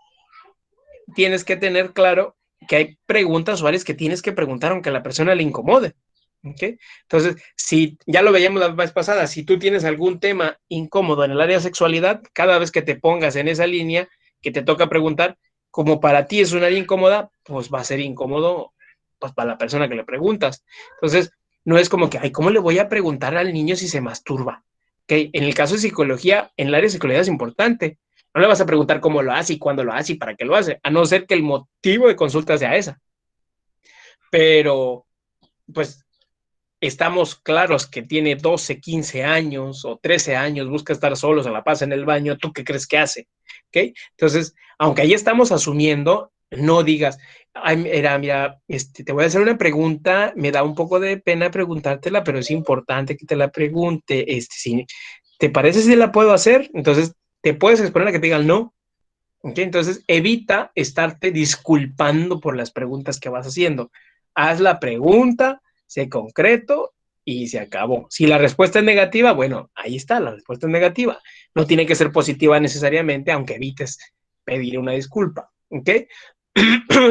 tienes que tener claro que hay preguntas o áreas que tienes que preguntar aunque a la persona le incomode. ¿Okay? Entonces, si ya lo veíamos la vez pasada, si tú tienes algún tema incómodo en el área de sexualidad, cada vez que te pongas en esa línea que te toca preguntar, como para ti es un área incómoda, pues va a ser incómodo pues para la persona que le preguntas. Entonces, no es como que, ay, ¿cómo le voy a preguntar al niño si se masturba? ¿Okay? En el caso de psicología, en el área de psicología es importante. No le vas a preguntar cómo lo hace y cuándo lo hace y para qué lo hace, a no ser que el motivo de consulta sea esa. Pero, pues, estamos claros que tiene 12, 15 años o 13 años, busca estar solo, se la pasa en el baño, ¿tú qué crees que hace? ¿Okay? Entonces, aunque ahí estamos asumiendo, no digas, ay, mira, te voy a hacer una pregunta, me da un poco de pena preguntártela, pero es importante que te la pregunte, si ¿te parece si la puedo hacer? Entonces, te puedes exponer a que te digan no. ¿Okay? Entonces, evita estarte disculpando por las preguntas que vas haciendo. Haz la pregunta, sé concreto y se acabó. Si la respuesta es negativa, bueno, ahí está, la respuesta es negativa. No tiene que ser positiva necesariamente, aunque evites pedir una disculpa. ¿Ok?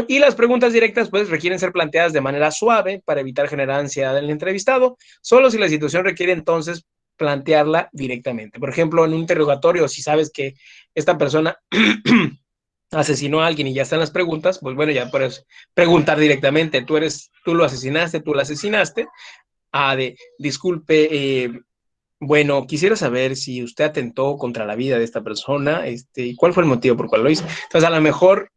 Y las preguntas directas, pues, requieren ser planteadas de manera suave para evitar generar ansiedad del entrevistado, solo si la situación requiere entonces plantearla directamente. Por ejemplo, en un interrogatorio, si sabes que esta persona asesinó a alguien y ya están las preguntas, pues bueno, ya puedes preguntar directamente, tú lo asesinaste, tú lo asesinaste, disculpe, bueno, quisiera saber si usted atentó contra la vida de esta persona, y cuál fue el motivo por cual lo hizo. Entonces, a lo mejor,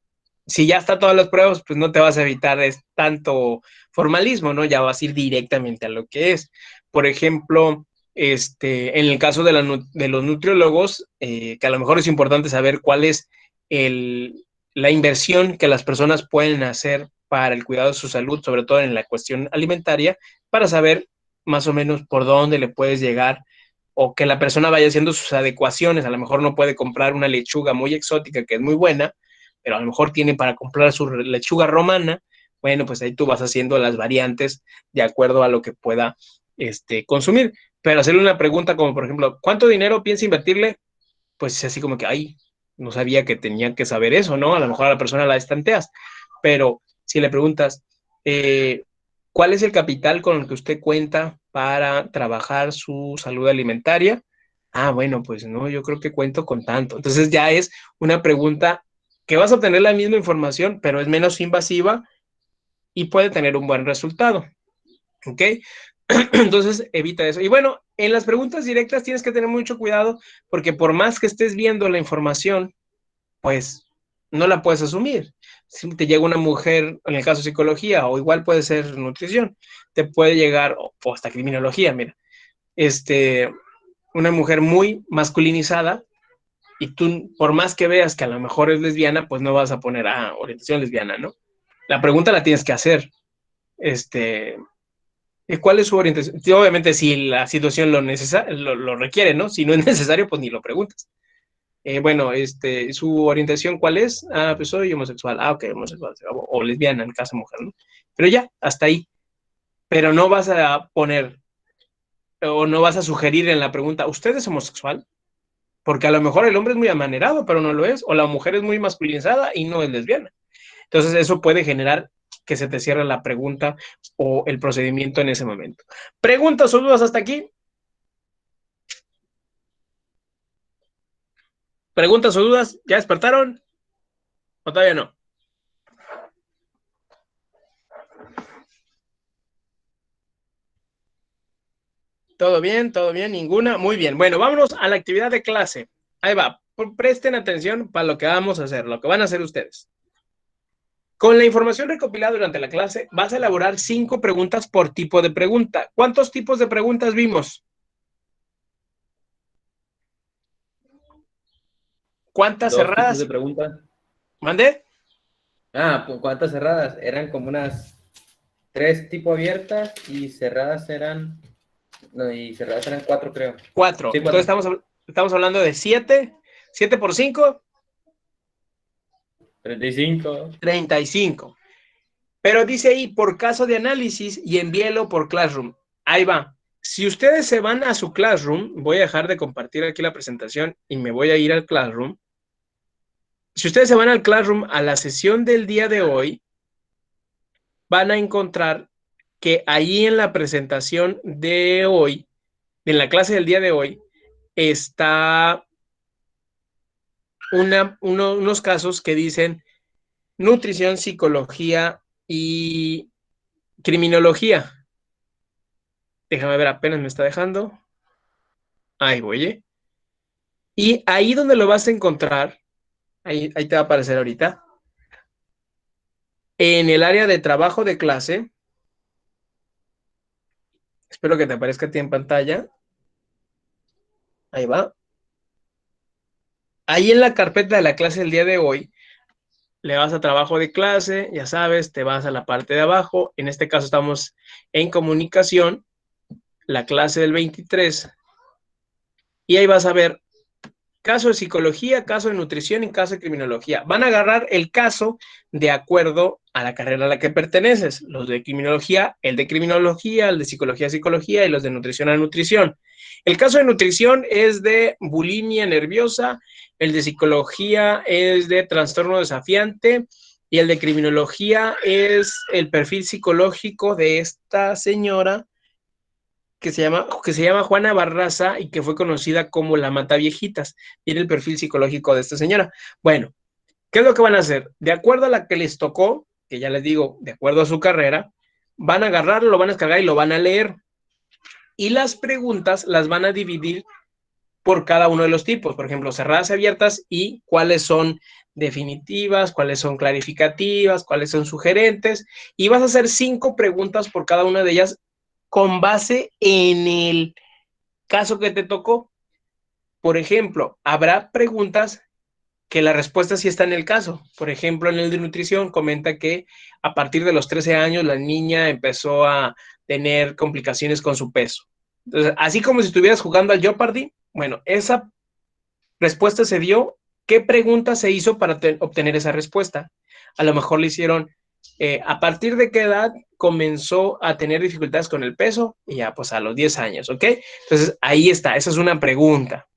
si ya está todas las pruebas, pues no te vas a evitar tanto formalismo, ¿no? Ya vas a ir directamente a lo que es. Por ejemplo, en el caso de los nutriólogos, que a lo mejor es importante saber cuál es la inversión que las personas pueden hacer para el cuidado de su salud, sobre todo en la cuestión alimentaria, para saber más o menos por dónde le puedes llegar, o que la persona vaya haciendo sus adecuaciones. A lo mejor no puede comprar una lechuga muy exótica que es muy buena, pero a lo mejor tiene para comprar su lechuga romana. Bueno, pues ahí tú vas haciendo las variantes de acuerdo a lo que pueda consumir. Pero hacerle una pregunta como, por ejemplo, ¿cuánto dinero piensa invertirle? Pues así como que, ay, no sabía que tenía que saber eso, ¿no? A lo mejor a la persona la estanteas, pero si le preguntas, ¿cuál es el capital con el que usted cuenta para trabajar su salud alimentaria? Ah, bueno, pues no, yo creo que cuento con tanto. Entonces ya es una pregunta que vas a obtener la misma información, pero es menos invasiva y puede tener un buen resultado. ¿Ok? Entonces evita eso. Y bueno, en las preguntas directas tienes que tener mucho cuidado, porque por más que estés viendo la información, pues no la puedes asumir. Si te llega una mujer, en el caso de psicología, o igual puede ser nutrición, te puede llegar, o hasta criminología, mira, una mujer muy masculinizada, y tú, por más que veas que a lo mejor es lesbiana, pues no vas a poner, orientación lesbiana, ¿no? La pregunta la tienes que hacer, ¿Cuál es su orientación? Sí, obviamente, si la situación lo requiere, ¿no? Si no es necesario, pues ni lo preguntas. Bueno, ¿su orientación cuál es? Ah, pues soy homosexual. Ah, ok, homosexual. O lesbiana, en caso de mujer, ¿no? Pero ya, hasta ahí. Pero no vas a poner, o no vas a sugerir en la pregunta, ¿usted es homosexual? Porque a lo mejor el hombre es muy amanerado, pero no lo es. O la mujer es muy masculinizada y no es lesbiana. Entonces, eso puede generar que se te cierre la pregunta o el procedimiento en ese momento. ¿Preguntas o dudas hasta aquí? ¿Preguntas o dudas? ¿Ya despertaron? ¿O todavía no? ¿Todo bien? ¿Todo bien? ¿Ninguna? Muy bien. Bueno, vámonos a la actividad de clase. Ahí va. Presten atención para lo que vamos a hacer, lo que van a hacer ustedes. Con la información recopilada durante la clase, vas a elaborar 5 preguntas por tipo de pregunta. ¿Cuántos tipos de preguntas vimos? ¿Cuántas
2 tipos de
cerradas?
preguntas.
¿Mandé?
Pues ¿cuántas cerradas? Eran como unas 3 tipo abiertas y cerradas eran... No, y cerradas eran 4, creo.
4.
Sí, 4.
Entonces estamos hablando de 7. 7 por 5.
35.
35. Pero dice ahí, por caso de análisis y envíelo por Classroom. Ahí va. Si ustedes se van a su Classroom, voy a dejar de compartir aquí la presentación y me voy a ir al Classroom. Si ustedes se van al Classroom a la sesión del día de hoy, van a encontrar que ahí en la presentación de hoy, en la clase del día de hoy, está unos casos que dicen nutrición, psicología y criminología. Déjame ver, apenas me está dejando. Ahí voy, ¿eh? Y ahí donde lo vas a encontrar, ahí te va a aparecer ahorita, en el área de trabajo de clase. Espero que te aparezca a ti en pantalla. Ahí va. Ahí en la carpeta de la clase del día de hoy, le vas a trabajo de clase, ya sabes, te vas a la parte de abajo. En este caso estamos en comunicación, la clase del 23. Y ahí vas a ver caso de psicología, caso de nutrición y caso de criminología. Van a agarrar el caso de acuerdo a la carrera a la que perteneces. Los de criminología, el de psicología, psicología y los de nutrición a nutrición. El caso de nutrición es de bulimia nerviosa, el de psicología es de trastorno desafiante y el de criminología es el perfil psicológico de esta señora que se llama Juana Barraza y que fue conocida como la Mataviejitas. Tiene el perfil psicológico de esta señora. Bueno, ¿qué es lo que van a hacer? De acuerdo a la que les tocó, que ya les digo, de acuerdo a su carrera, van a agarrarlo, lo van a descargar y lo van a leer. Y las preguntas las van a dividir por cada uno de los tipos. Por ejemplo, cerradas y abiertas y cuáles son definitivas, cuáles son clarificativas, cuáles son sugerentes. Y vas a hacer 5 preguntas por cada una de ellas con base en el caso que te tocó. Por ejemplo, habrá preguntas que la respuesta sí está en el caso. Por ejemplo, en el de nutrición comenta que a partir de los 13 años la niña empezó a tener complicaciones con su peso. Entonces, así como si estuvieras jugando al Jeopardy, bueno, esa respuesta se dio. ¿Qué pregunta se hizo para obtener esa respuesta? A lo mejor le hicieron, ¿a partir de qué edad comenzó a tener dificultades con el peso? Y ya, pues a los 10 años, ¿ok? Entonces, ahí está, esa es una pregunta.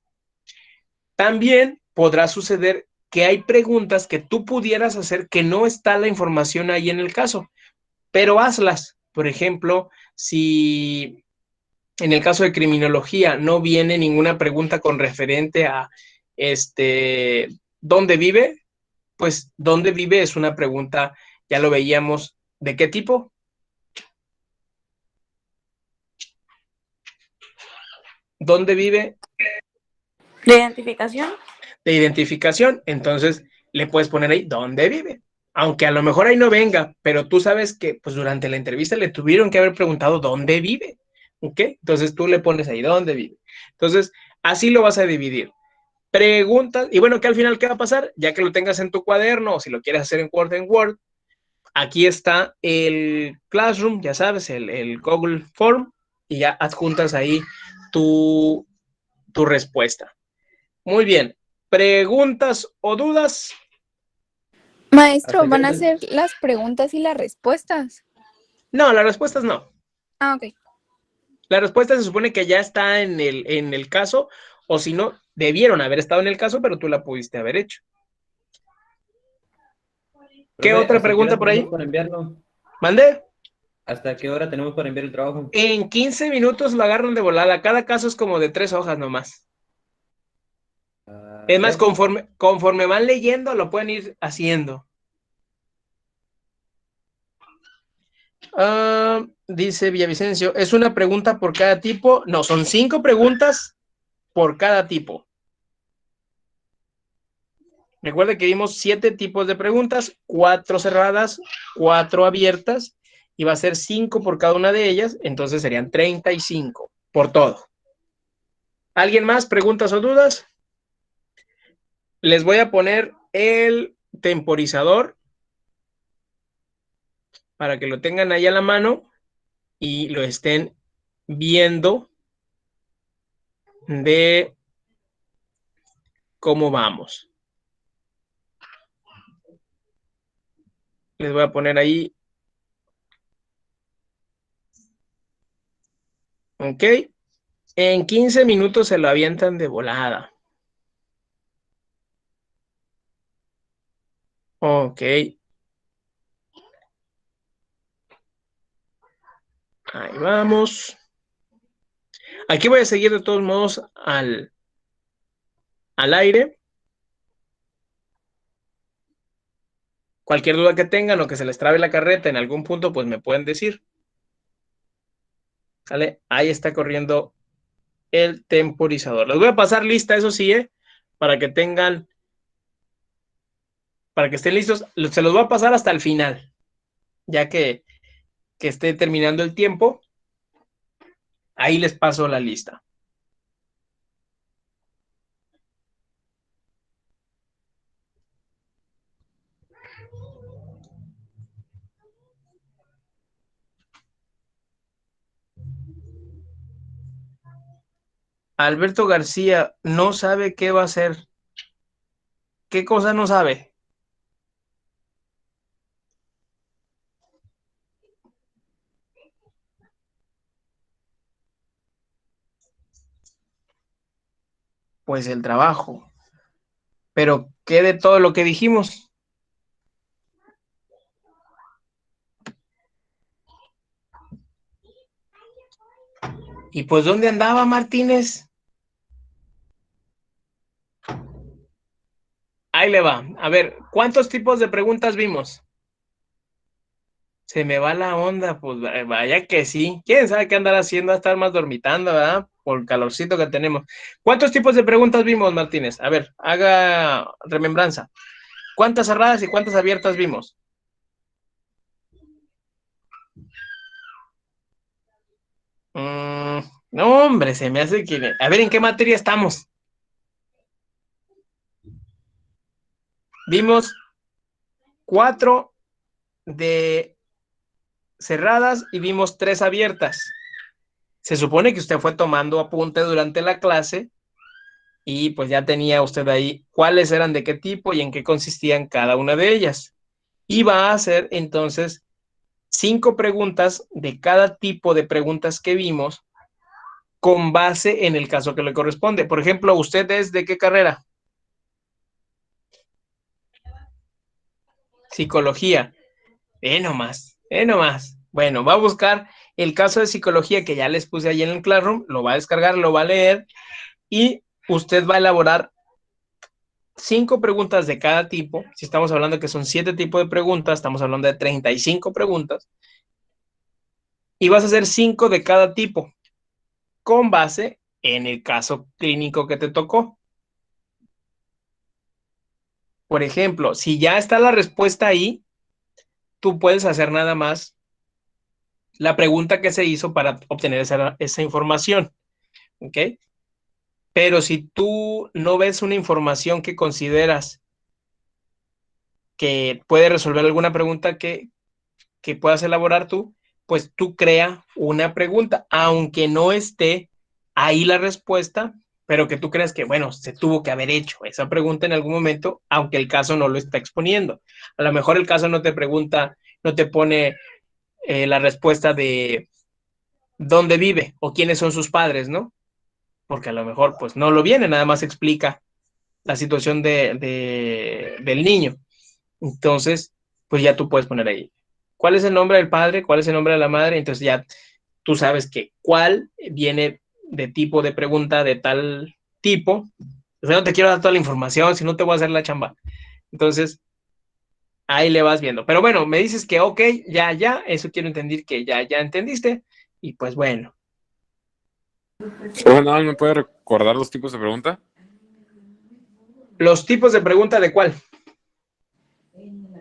También podrá suceder que hay preguntas que tú pudieras hacer que no está la información ahí en el caso, pero hazlas. Por ejemplo, si en el caso de criminología no viene ninguna pregunta con referente a ¿dónde vive? Pues ¿dónde vive? Es una pregunta, ya lo veíamos, ¿de qué tipo? ¿Dónde vive?
¿De identificación?
De identificación. Entonces le puedes poner ahí ¿dónde vive? Aunque a lo mejor ahí no venga, pero tú sabes que pues durante la entrevista le tuvieron que haber preguntado ¿dónde vive? ¿Ok? Entonces tú le pones ahí ¿dónde vive? Entonces así lo vas a dividir. Preguntas, y bueno, que al final, ¿qué va a pasar? Ya que lo tengas en tu cuaderno, o si lo quieres hacer en Word, aquí está el Classroom, ya sabes, el Google Form, y ya adjuntas ahí tu respuesta. Muy bien. ¿Preguntas o dudas?
Maestro, ¿van a ser las preguntas y las respuestas?
No, las respuestas no.
Ah, ok.
La respuesta se supone que ya está en el caso, o si no, debieron haber estado en el caso, pero tú la pudiste haber hecho. ¿Qué
Profe,
otra
¿hasta qué
pregunta
hora
por ahí?
tenemos para enviarlo?
¿Mande?
¿Hasta qué hora tenemos para enviar el trabajo?
En 15 minutos lo agarran de volada. Cada caso es como de 3 hojas nomás. Es más,
¿Tres?
conforme van leyendo, lo pueden ir haciendo. Dice Villavicencio, ¿es una pregunta por cada tipo? No, son 5 preguntas por cada tipo. Recuerda que vimos 7 tipos de preguntas, 4 cerradas, 4 abiertas, y va a ser 5 por cada una de ellas, entonces serían 35 por todo. ¿Alguien más? ¿Preguntas o dudas? Les voy a poner el temporizador para que lo tengan ahí a la mano y lo estén viendo de cómo vamos. Les voy a poner ahí. Ok. En 15 minutos se lo avientan de volada. Ok. Ahí vamos. Aquí voy a seguir de todos modos al aire. Cualquier duda que tengan o que se les trabe la carreta en algún punto, pues me pueden decir. ¿Sale? Ahí está corriendo el temporizador. Les voy a pasar lista, eso sí, para que tengan, para que estén listos. Se los voy a pasar hasta el final, ya que esté terminando el tiempo. Ahí les paso la lista. Alberto García no sabe qué va a hacer. ¿Qué cosa no sabe? Pues el trabajo. Pero ¿qué de todo lo que dijimos? ¿Y pues dónde andaba Martínez? Ahí le va. A ver, ¿cuántos tipos de preguntas vimos? Se me va la onda, pues vaya que sí. ¿Quién sabe qué andar haciendo? A estar más dormitando, ¿verdad? Por el calorcito que tenemos. ¿Cuántos tipos de preguntas vimos, Martínez? A ver, haga remembranza. ¿Cuántas cerradas y cuántas abiertas vimos? No, hombre, se me hace que... A ver, ¿en qué materia estamos? Vimos 4 de cerradas y vimos 3 abiertas. Se supone que usted fue tomando apunte durante la clase y pues ya tenía usted ahí cuáles eran de qué tipo y en qué consistían cada una de ellas. Y va a hacer entonces 5 preguntas de cada tipo de preguntas que vimos con base en el caso que le corresponde. Por ejemplo, ¿usted es de qué carrera? Psicología. Nomás. Bueno, va a buscar el caso de psicología que ya les puse ahí en el Classroom, lo va a descargar, lo va a leer y usted va a elaborar 5 preguntas de cada tipo. Si estamos hablando que son 7 tipos de preguntas, estamos hablando de 35 preguntas. Y vas a hacer 5 de cada tipo con base en el caso clínico que te tocó. Por ejemplo, si ya está la respuesta ahí, tú puedes hacer nada más la pregunta que se hizo para obtener esa información. ¿Ok? Pero si tú no ves una información que consideras que puede resolver alguna pregunta que que puedas elaborar tú, pues tú crea una pregunta, aunque no esté ahí la respuesta, pero que tú creas que, bueno, se tuvo que haber hecho esa pregunta en algún momento, aunque el caso no lo está exponiendo. A lo mejor el caso no te pregunta, no te pone la respuesta de dónde vive o quiénes son sus padres, ¿no? Porque a lo mejor pues no lo viene, nada más explica la situación del niño. Entonces, pues ya tú puedes poner ahí, ¿cuál es el nombre del padre? ¿Cuál es el nombre de la madre? Entonces ya tú sabes que cuál viene de tipo de pregunta de tal tipo. O sea, no te quiero dar toda la información, si no te voy a hacer la chamba. Entonces, ahí le vas viendo. Pero bueno, me dices que ok, ya, eso quiero entender que ya entendiste. Y pues bueno.
Bueno, ¿me puede recordar los tipos de pregunta?
Los tipos de pregunta de cuál.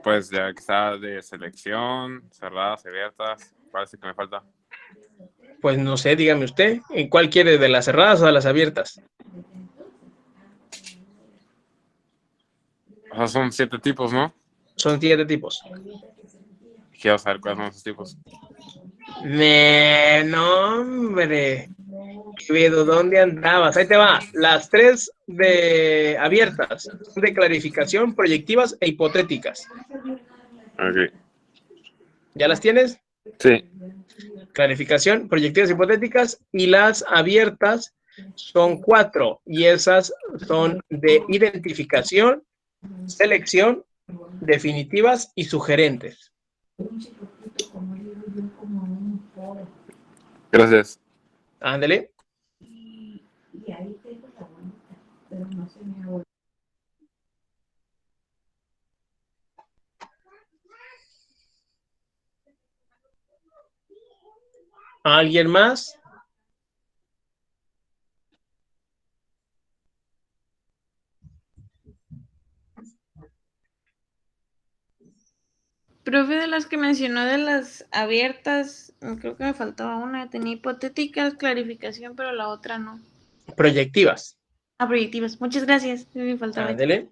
Pues ya que está de selección, cerradas, abiertas. Parece que me falta.
Pues no sé, dígame usted, ¿en cuál quiere, de las cerradas o de las abiertas?
O sea, son 7 tipos, ¿no?
Son 7 tipos.
Quiero saber cuáles son esos tipos.
No, hombre. Quevedo, ¿dónde andabas? Ahí te va. Las 3 de abiertas son de clarificación, proyectivas e hipotéticas.
Ok.
¿Ya las tienes?
Sí.
Clarificación, proyectivas hipotéticas, y las abiertas son 4 y esas son de identificación, selección, definitivas y sugerentes.
Gracias.
Ándele. ¿Alguien más?
Profe, de las que mencionó de las abiertas, creo que me faltaba una. Tenía hipotéticas, clarificación, pero la otra no.
Proyectivas.
Ah, proyectivas. Muchas gracias. Me faltaba.
Ándele.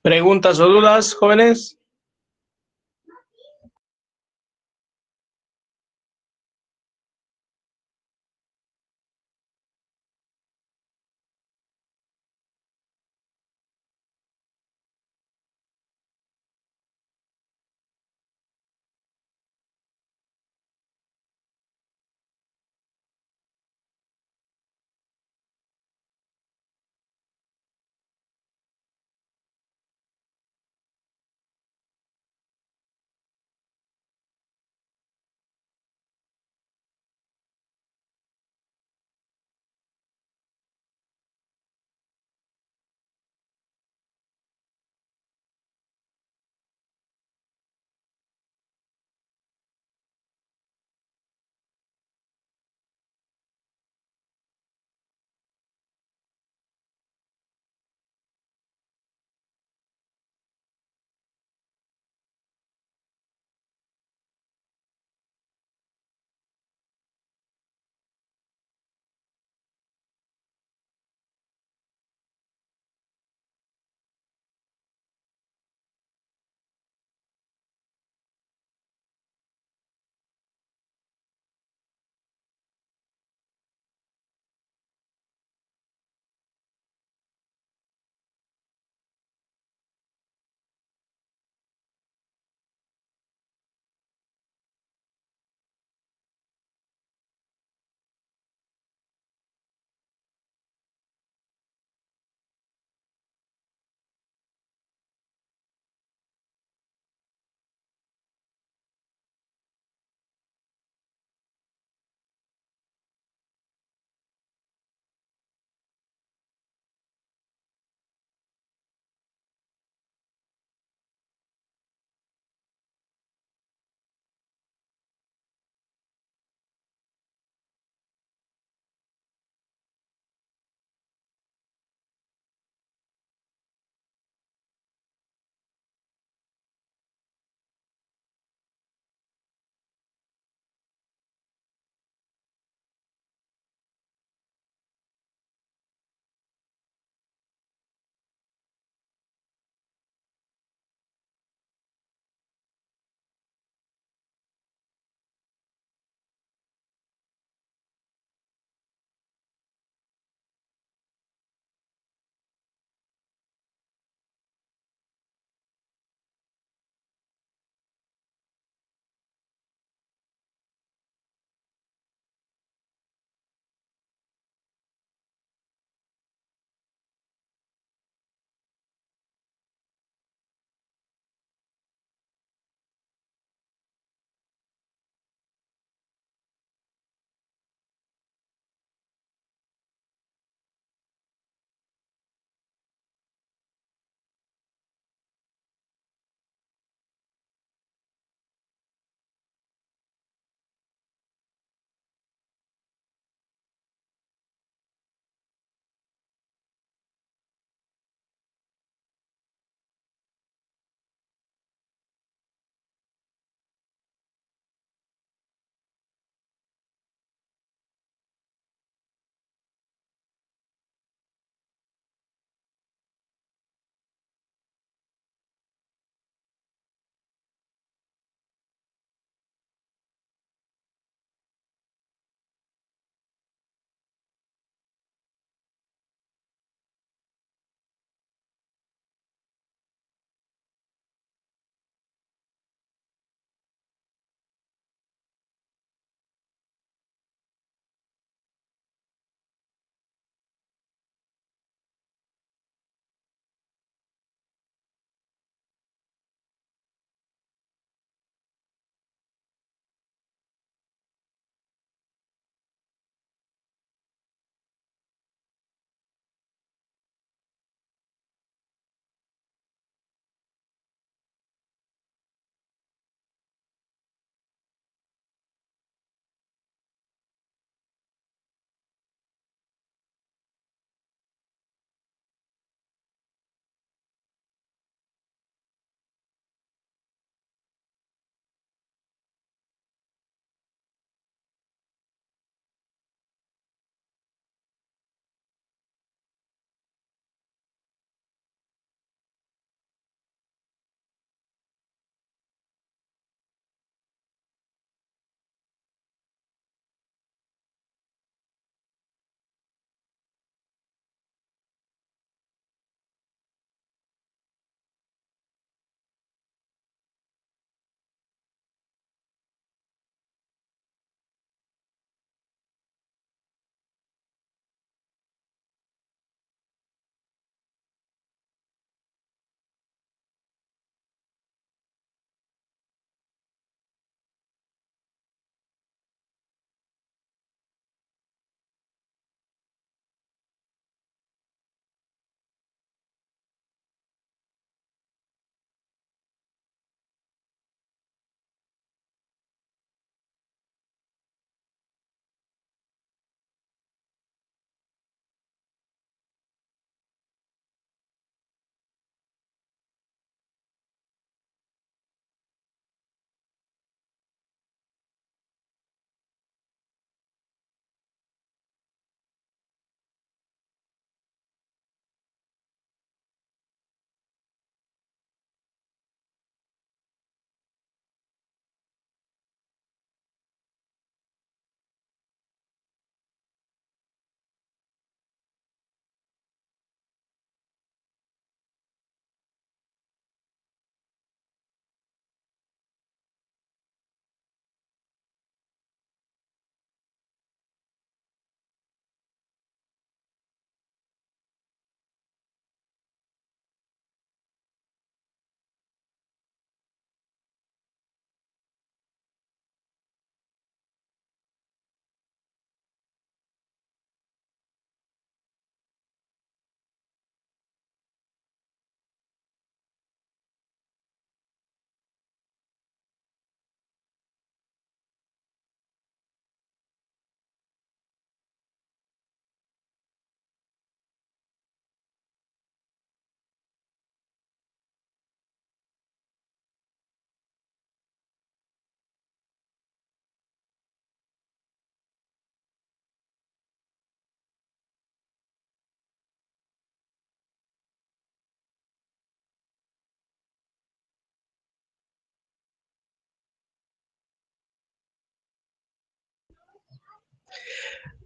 ¿Preguntas o dudas, jóvenes?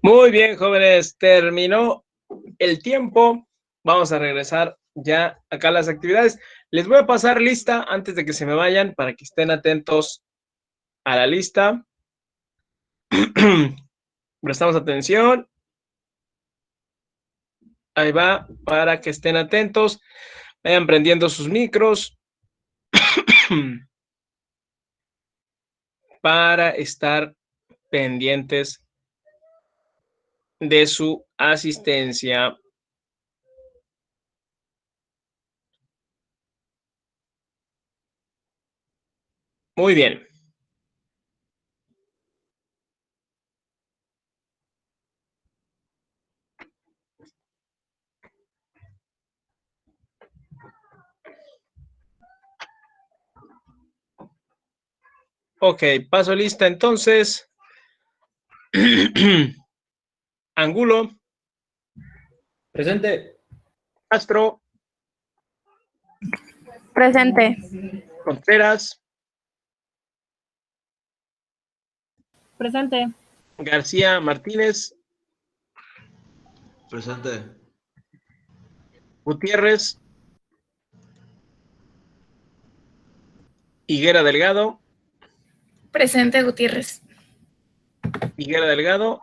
Muy bien, jóvenes, terminó el tiempo. Vamos a regresar ya acá a las actividades. Les voy a pasar lista antes de que se me vayan para que estén atentos a la lista. Prestamos atención. Ahí va, para que estén atentos. Vayan prendiendo sus micros. Para estar pendientes de su asistencia. Muy bien. Ok, paso lista entonces. Angulo.
Presente.
Castro.
Presente.
Contreras.
Presente.
García Martínez.
Presente.
Gutiérrez. Higuera Delgado.
Presente, Gutiérrez.
Higuera Delgado.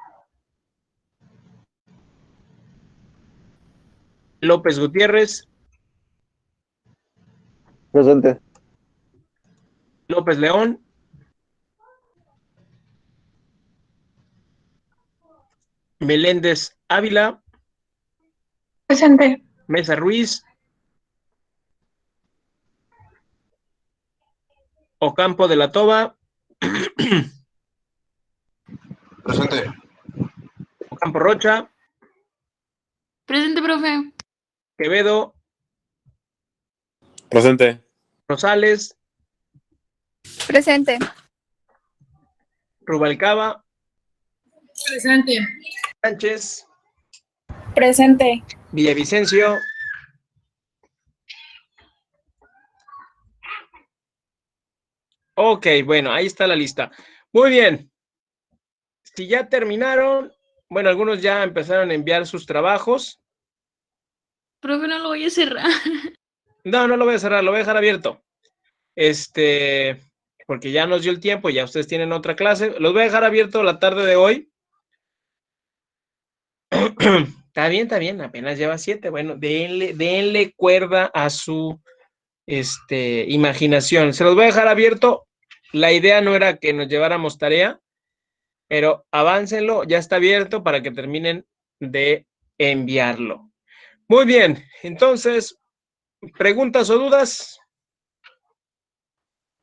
López Gutiérrez.
Presente.
López León. Meléndez Ávila.
Presente.
Mesa Ruiz. Ocampo de la Toba.
Presente.
Ocampo Rocha.
Presente, profe.
Quevedo.
Presente.
Rosales.
Presente.
Rubalcaba.
Presente.
Sánchez.
Presente.
Villavicencio. Ok, bueno, ahí está la lista. Muy bien. Si ya terminaron, bueno, algunos ya empezaron a enviar sus trabajos.
Profe, no lo voy a cerrar.
No, no lo voy a cerrar, lo voy a dejar abierto. Porque ya nos dio el tiempo, ya ustedes tienen otra clase. Los voy a dejar abierto la tarde de hoy. Está bien, apenas lleva 7. Bueno, denle cuerda a su imaginación. Se los voy a dejar abierto. La idea no era que nos lleváramos tarea, pero aváncenlo, ya está abierto para que terminen de enviarlo. Muy bien, entonces, ¿preguntas o dudas?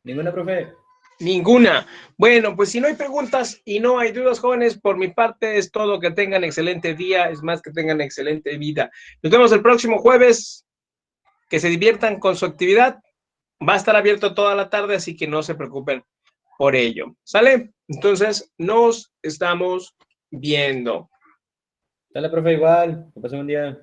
Ninguna, profe.
Ninguna. Bueno, pues si no hay preguntas y no hay dudas, jóvenes, por mi parte es todo. Que tengan excelente día, es más, que tengan excelente vida. Nos vemos el próximo jueves. Que se diviertan con su actividad. Va a estar abierto toda la tarde, así que no se preocupen por ello. ¿Sale? Entonces, nos estamos viendo.
Dale, profe, igual. Que pase un buen día.